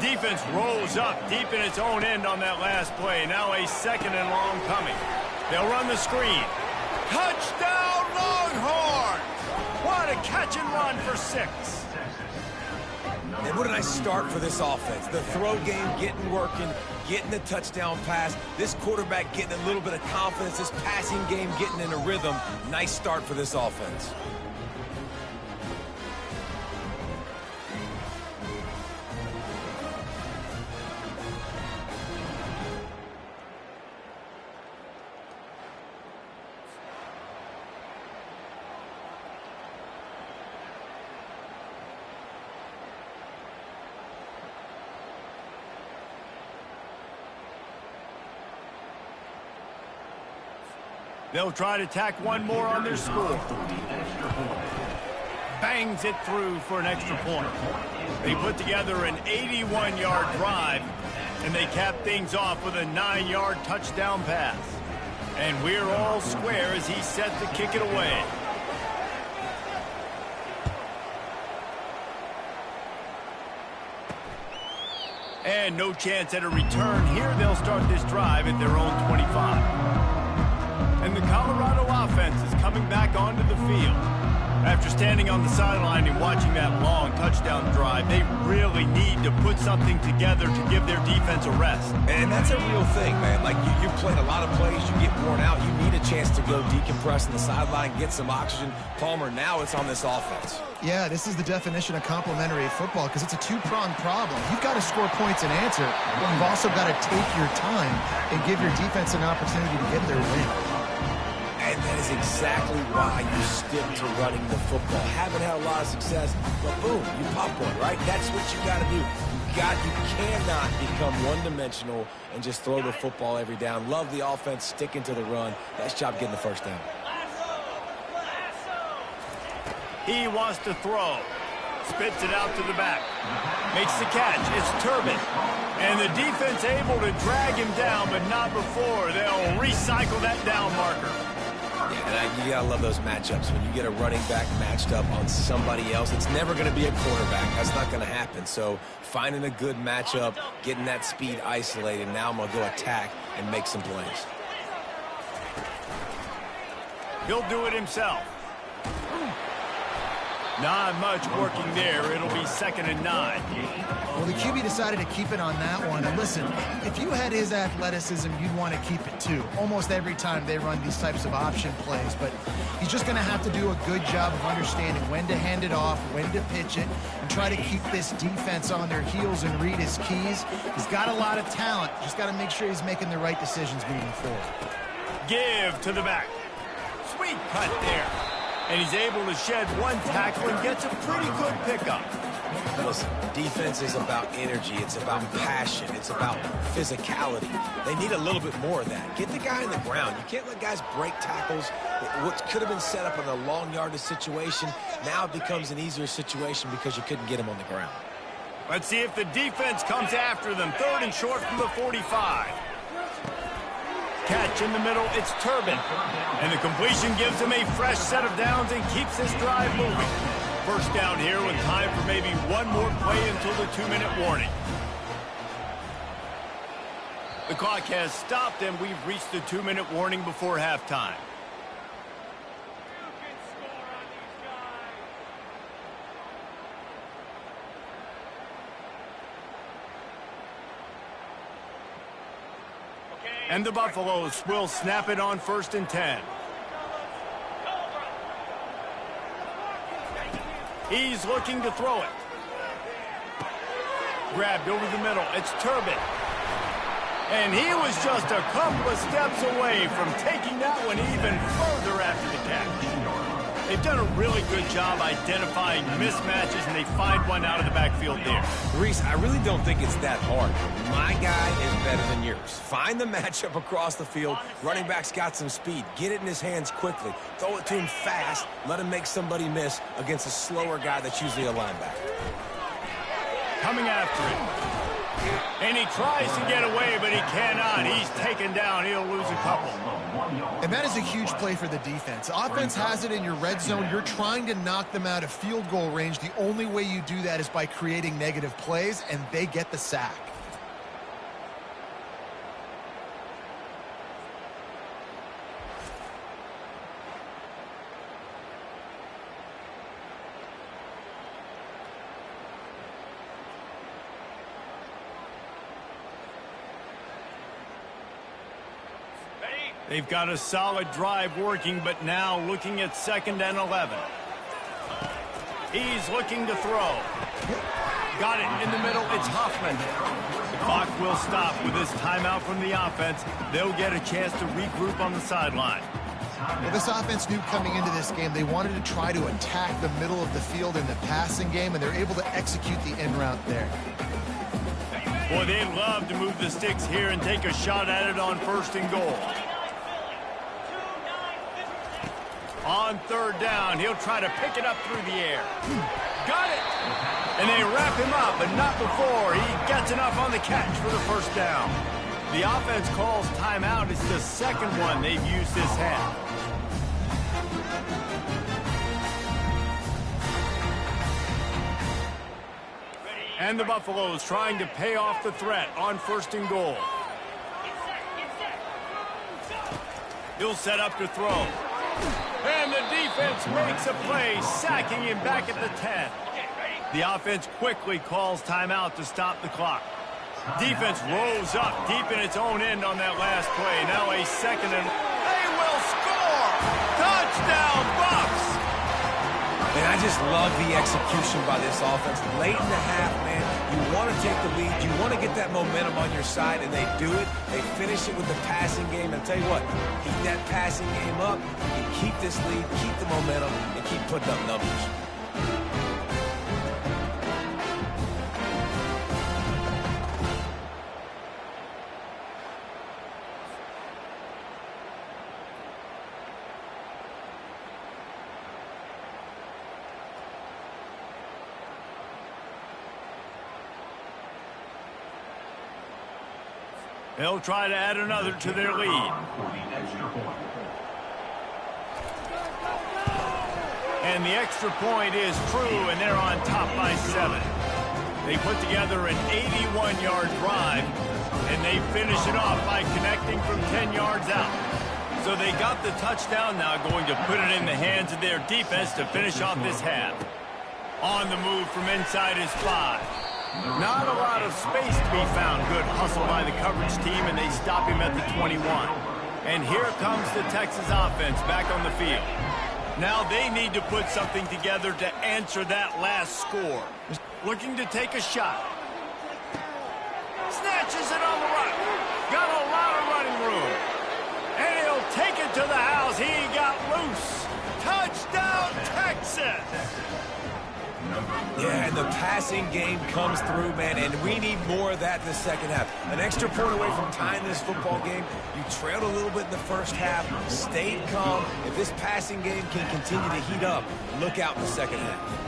Defense rolls up deep in its own end on that last play. Now a 2nd and long coming. They'll run the screen. Touchdown, Longhorns! What a catch and run for 6. And what a nice start for this offense. The throw game getting working, getting the touchdown pass. This quarterback getting a little bit of confidence. This passing game getting in a rhythm. Nice start for this offense. They'll try to tack one more on their score. Bangs it through for an extra point. They put together an 81-yard drive, and they cap things off with a 9-yard touchdown pass. And we're all square as he's set to kick it away. And no chance at a return here. They'll start this drive at their own 25. And the Colorado offense is coming back onto the field. After standing on the sideline and watching that long touchdown drive, they really need to put something together to give their defense a rest. And that's a real thing, man. Like, you played a lot of plays, you get worn out, you need a chance to go decompress on the sideline, get some oxygen. Palmer, now it's on this offense. Yeah, this is the definition of complementary football because it's a two-pronged problem. You've got to score points and answer, but you've also got to take your time and give your defense an opportunity to get their win. And that is exactly why you stick to running the football. Haven't had a lot of success, but boom, you pop one, right? That's what you got to do. You cannot become one-dimensional and just throw the football every down. Love the offense, sticking to the run. Nice job getting the first down. He wants to throw. Spits it out to the back. Makes the catch. It's Turbin. And the defense able to drag him down, but not before. They'll recycle that down marker. And you gotta love those matchups. When you get a running back matched up on somebody else, it's never gonna be a quarterback. That's not gonna happen. So finding a good matchup, getting that speed isolated. Now I'm gonna go attack and make some plays. He'll do it himself. Not much working there. It'll be 2nd and 9. Well, the QB decided to keep it on that one. And listen, if you had his athleticism, you'd want to keep it too. Almost every time they run these types of option plays. But he's just going to have to do a good job of understanding when to hand it off, when to pitch it, and try to keep this defense on their heels and read his keys. He's got a lot of talent. Just got to make sure he's making the right decisions moving forward. Give to the back. Sweet cut there. And he's able to shed one tackle and gets a pretty good pickup. Listen, defense is about energy. It's about passion. It's about physicality. They need a little bit more of that. Get the guy on the ground. You can't let guys break tackles. What could have been set up in a long yardage situation, now it becomes an easier situation because you couldn't get him on the ground. Let's see if the defense comes after them. 3rd and short from the 45. Catch in the middle, it's Turbin. And the completion gives him a fresh set of downs and keeps this drive moving. First down here with time for maybe one more play until the 2-minute warning. The clock has stopped and we've reached the 2-minute warning before halftime. And the Buffaloes will snap it on 1st and 10. He's looking to throw it. Grabbed over the middle. It's Turbin. And he was just a couple of steps away from taking that one even further after the catch. They've done a really good job identifying mismatches, and they find one out of the backfield there. Reese, I really don't think it's that hard. My guy is better than yours. Find the matchup across the field. Running back's got some speed. Get it in his hands quickly. Throw it to him fast. Let him make somebody miss against a slower guy that's usually a linebacker. Coming after it. And he tries to get away, but he cannot. He's taken down. He'll lose a couple. And that is a huge play for the defense. Offense has it in your red zone. You're trying to knock them out of field goal range. The only way you do that is by creating negative plays, and they get the sack. They've got a solid drive working, but now looking at 2nd and 11. He's looking to throw. Got it in the middle. It's Hoffman. The clock will stop with this timeout from the offense. They'll get a chance to regroup on the sideline. Well, this offense knew coming into this game they wanted to try to attack the middle of the field in the passing game, and they're able to execute the end route there. Boy, they'd love to move the sticks here and take a shot at it on 1st and goal. On 3rd down, he'll try to pick it up through the air. Got it! And they wrap him up, but not before he gets enough on the catch for the 1st down. The offense calls timeout. It's the 2nd one they've used this half. And the Buffaloes trying to pay off the threat on 1st and goal. He'll set up to throw. And the defense makes a play, sacking him back at the 10. The offense quickly calls timeout to stop the clock. Defense rose up deep in its own end on that last play. Now a 2nd and... They will score! Touchdown, Bucs! Man, I just love the execution by this offense. Late in the half, man, you want to take the lead. You want to get that momentum on your side, and they do it. They finish it with the passing game. And tell you what, keep that passing game up. You keep this lead, keep the momentum, and keep putting up numbers. They'll try to add another to their lead. And the extra point is true, and they're on top by 7. They put together an 81-yard drive, and they finish it off by connecting from 10 yards out. So they got the touchdown, now going to put it in the hands of their defense to finish off this half. On the move from inside his 5. Not a lot of space to be found. Good hustle by the coverage team, and they stop him at the 21. And here comes the Texas offense back on the field. Now they need to put something together to answer that last score. Looking to take a shot. Snatches it on the run. Got a lot of running room. And he'll take it to the house. He got loose. Touchdown, Texas! Yeah, and the passing game comes through, man, and we need more of that in the 2nd half. An extra point away from tying this football game. You trailed a little bit in the 1st half, stayed calm. If this passing game can continue to heat up, look out in the 2nd half.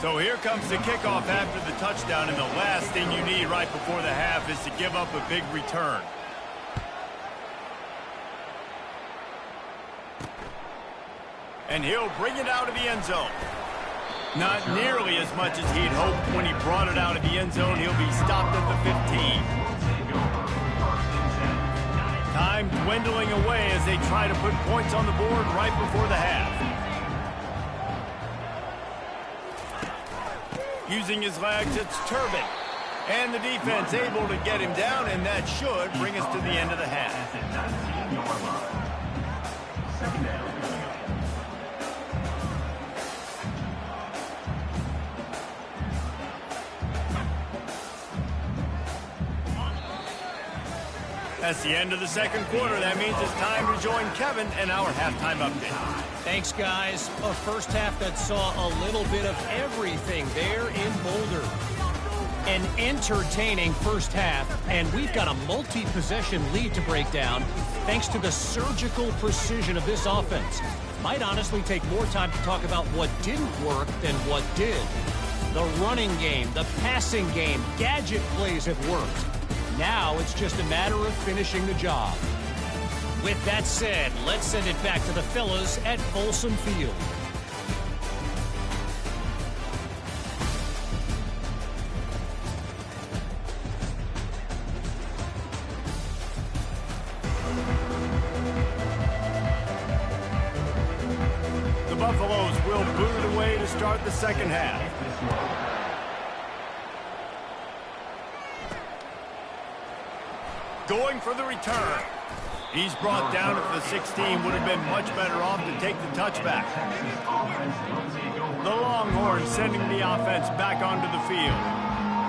So here comes the kickoff after the touchdown, and the last thing you need right before the half is to give up a big return. And he'll bring it out of the end zone. Not nearly as much as he'd hoped when he brought it out of the end zone. He'll be stopped at the 15. Time dwindling away as they try to put points on the board right before the half. Using his legs, it's Turbin. And the defense able to get him down, and that should bring us to the end of the half. That's the end of the 2nd quarter. That means it's time to join Kevin and our halftime update. Thanks, guys. A 1st half that saw a little bit of everything there in Boulder. An entertaining first half, and we've got a multi-possession lead to break down thanks to the surgical precision of this offense. Might honestly take more time to talk about what didn't work than what did. The running game, the passing game, gadget plays have worked. Now it's just a matter of finishing the job. With that said, let's send it back to the fellas at Folsom Field. The Buffaloes will boot it away to start the second half. Going for the return. He's brought down at the 16. Would have been much better off to take the touchback. The Longhorns sending the offense back onto the field.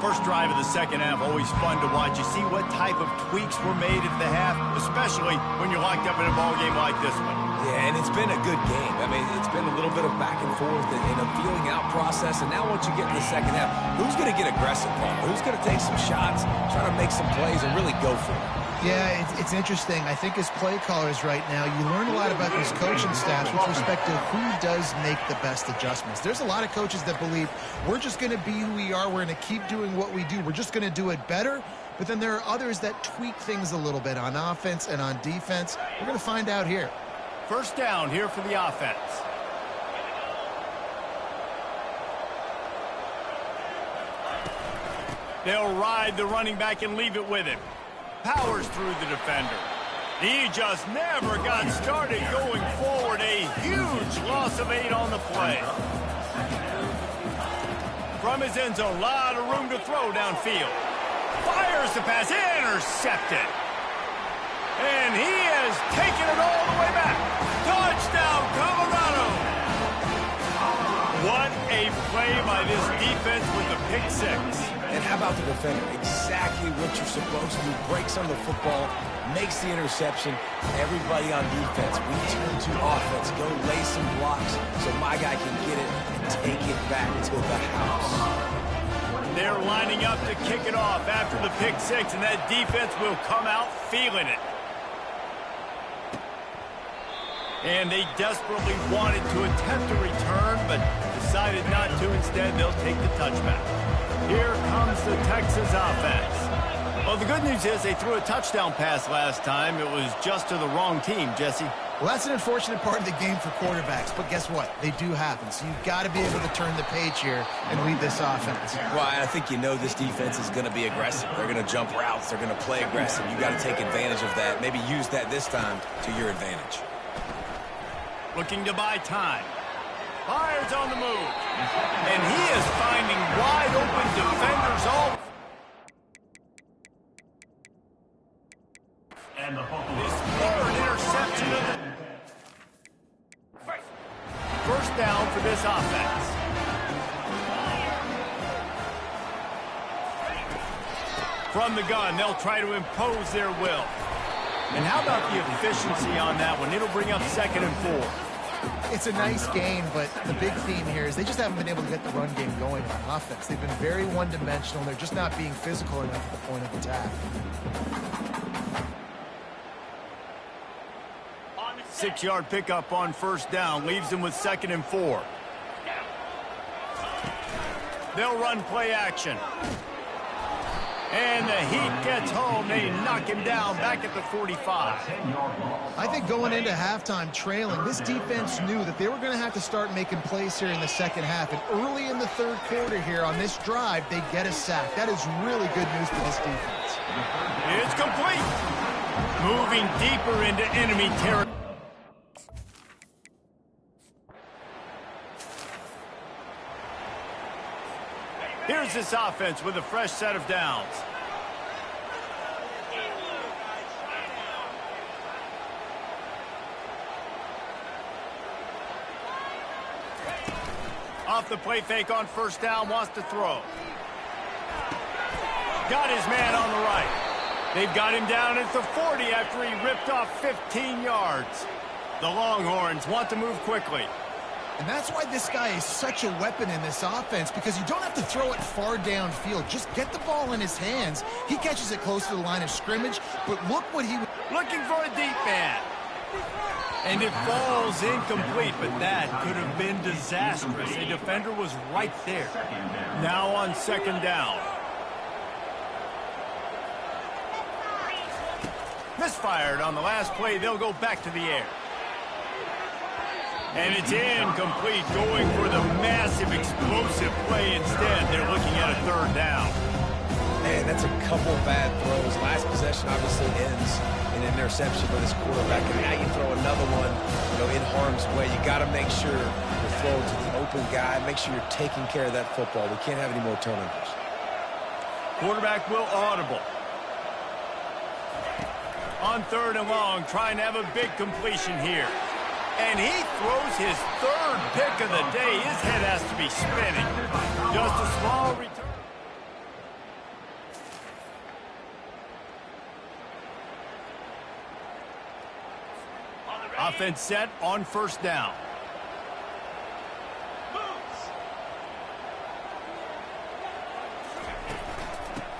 First drive of the second half, always fun to watch. You see what type of tweaks were made at the half, especially when you're locked up in a ball game like this one. Yeah, and it's been a good game. I mean, it's been a little bit of back and forth and a feeling out process. And now once you get to the second half, who's going to get aggressive, Paul? Who's going to take some shots, try to make some plays, and really go for it? Yeah, it's interesting. I think as play callers right now, you learn a lot about these coaching staffs with respect to who does make the best adjustments. There's a lot of coaches that believe we're just going to be who we are. We're going to keep doing what we do. We're just going to do it better. But then there are others that tweak things a little bit on offense and on defense. We're going to find out here. First down here for the offense. They'll ride the running back and leave it with him. Powers through the defender. He just never got started going forward. A huge loss of 8 on the play. From his end zone, a lot of room to throw downfield. Fires the pass, intercepted. And he has taken it all the way back. Touchdown, Colorado. What a play by this defense with the pick 6. And how about the defender? Exactly what you're supposed to do. Breaks on the football, makes the interception. Everybody on defense, we turn to offense. Go lay some blocks so my guy can get it and take it back to the house. They're lining up to kick it off after the pick 6, and that defense will come out feeling it. And they desperately wanted to attempt a return, but decided not to. Instead, they'll take the touchback. Here comes the Texas offense. Well, the good news is they threw a touchdown pass last time. It was just to the wrong team, Jesse. Well, that's an unfortunate part of the game for quarterbacks, but guess what? They do happen. So you've got to be able to turn the page here and lead this offense. Well, I think you know this defense is going to be aggressive. They're going to jump routes. They're going to play aggressive. You got to take advantage of that. Maybe use that this time to your advantage. Looking to buy time. Fires on the move. And he is finding wide open defenders all. And the His third interception of the first down for this offense. From the gun, they'll try to impose their will. And how about the efficiency on that one? It'll bring up 2nd and 4. It's a nice game, but the big theme here is they just haven't been able to get the run game going on offense. They've been very one-dimensional. They're just not being physical enough at the point of attack. 6-yard pickup on first down leaves them with 2nd and 4. They'll run play action. And the heat gets home. They knock him down back at the 45. I think going into halftime trailing, this defense knew that they were going to have to start making plays here in the second half. And early in the third quarter here on this drive, they get a sack. That is really good news for this defense. It's complete. Moving deeper into enemy territory. Here's this offense with a fresh set of downs. Off the play fake on first down, wants to throw. Got his man on the right. They've got him down at the 40 after he ripped off 15 yards. The Longhorns want to move quickly. And that's why this guy is such a weapon in this offense, because you don't have to throw it far downfield. Just get the ball in his hands. He catches it close to the line of scrimmage, but look what he... Looking for a deep man. And it falls incomplete, but that could have been disastrous. The defender was right there. Now on second down. Misfired on the last play. They'll go back to the air. And it's incomplete, going for the massive, explosive play instead. They're looking at a third down. Man, that's a couple bad throws. Last possession obviously ends in an interception by this quarterback. And now you throw another one, in harm's way. You got to make sure you're throwing to the open guy. Make sure you're taking care of that football. We can't have any more turnovers. Quarterback will audible. On third and long, trying to have a big completion here. And he throws his third pick of the day. His head has to be spinning. Just a small return. Offense set on first down.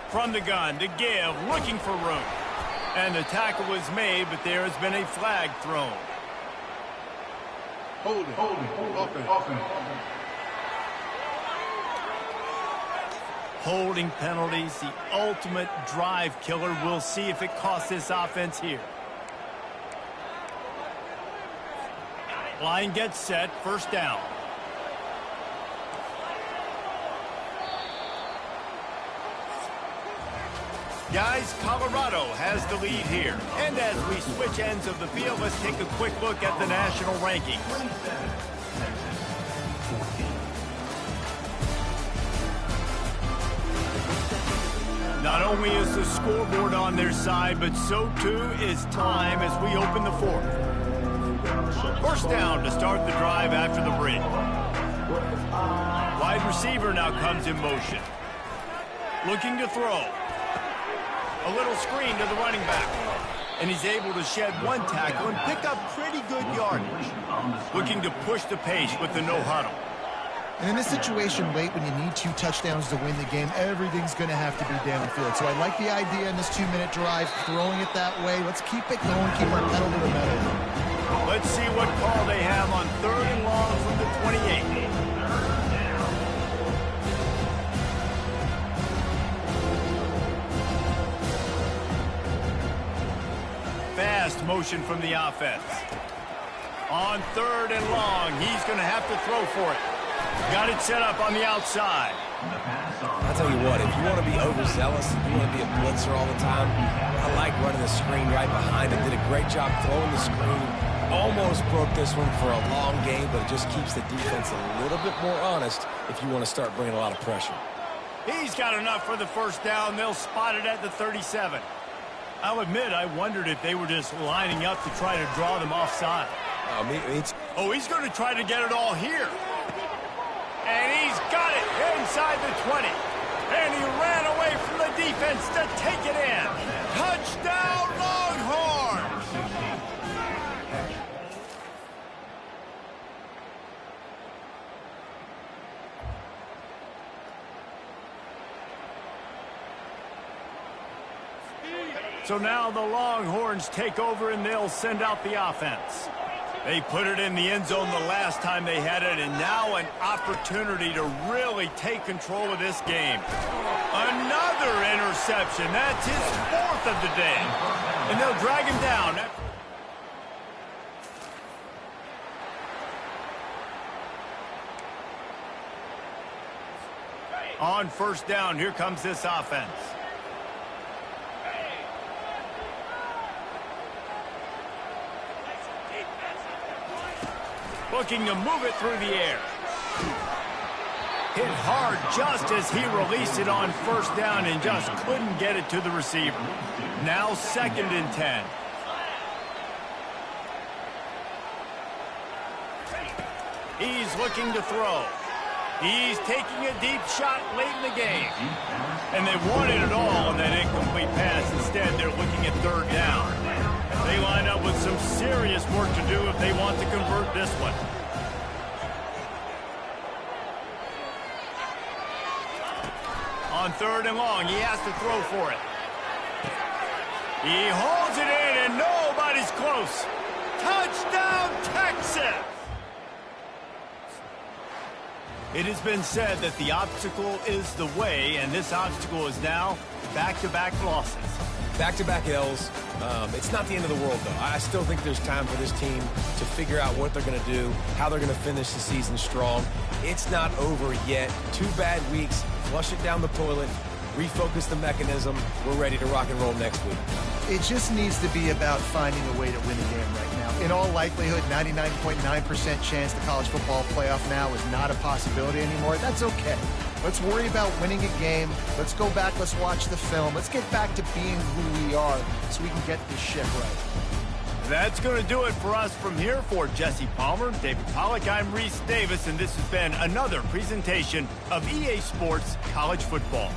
From the gun to give, looking for room. And the tackle was made, but there has been a flag thrown. Holding. Holding penalties, the ultimate drive killer. We'll see if it costs this offense here. Line gets set, first down. Guys, Colorado has the lead here. And as we switch ends of the field, let's take a quick look at the national rankings. Not only is the scoreboard on their side, but so too is time as we open the fourth. First down to start the drive after the break. Wide receiver now comes in motion. Looking to throw. A little screen to the running back. And he's able to shed one tackle and pick up pretty good yardage. Looking to push the pace with the no huddle. And in this situation late when you need 2 touchdowns to win the game, everything's going to have to be downfield. So I like the idea in this 2-minute drive, throwing it that way. Let's keep it going, keep our pedal to the metal. Let's see what call they have on third and long from the 28. Fast motion from the offense. On third and long, he's going to have to throw for it. Got it set up on the outside. I'll tell you what, if you want to be overzealous, if you want to be a blitzer all the time, I like running the screen right behind him. Did a great job throwing the screen. Almost broke this one for a long game, but it just keeps the defense a little bit more honest if you want to start bringing a lot of pressure. He's got enough for the first down. They'll spot it at the 37. I'll admit, I wondered if they were just lining up to try to draw them offside. Oh, he's going to try to get it all here. And he's got it inside the 20. And he ran away from the defense to take it in. Touchdown, Longhorns! So now the Longhorns take over and they'll send out the offense. They put it in the end zone the last time they had it, and now an opportunity to really take control of this game. Another interception. That's his 4th of the day. And they'll drag him down. On first down, here comes this offense. Looking to move it through the air. Hit hard just as he released it on first down and just couldn't get it to the receiver. Now 2nd and 10. He's looking to throw. He's taking a deep shot late in the game. And they wanted it all on that incomplete pass. Instead, they're looking at third down. They line up with some serious work to do if they want to convert this one. on 3rd and long. He has to throw for it. He holds it in, and nobody's close. Touchdown, Texas! It has been said that the obstacle is the way, and this obstacle is now back-to-back losses. Back-to-back L's. It's not the end of the world, though. I still think there's time for this team to figure out what they're going to do, how they're going to finish the season strong. It's not over yet. 2 bad weeks. Flush it down the toilet. Refocus the mechanism. We're ready to rock and roll next week. It just needs to be about finding a way to win a game right now. In all likelihood, 99.9% chance the college football playoff now is not a possibility anymore. That's okay. Let's worry about winning a game. Let's go back. Let's watch the film. Let's get back to being who we are so we can get this shit right. That's going to do it for us from here. For Jesse Palmer, David Pollack, I'm Reese Davis, and this has been another presentation of EA Sports College Football.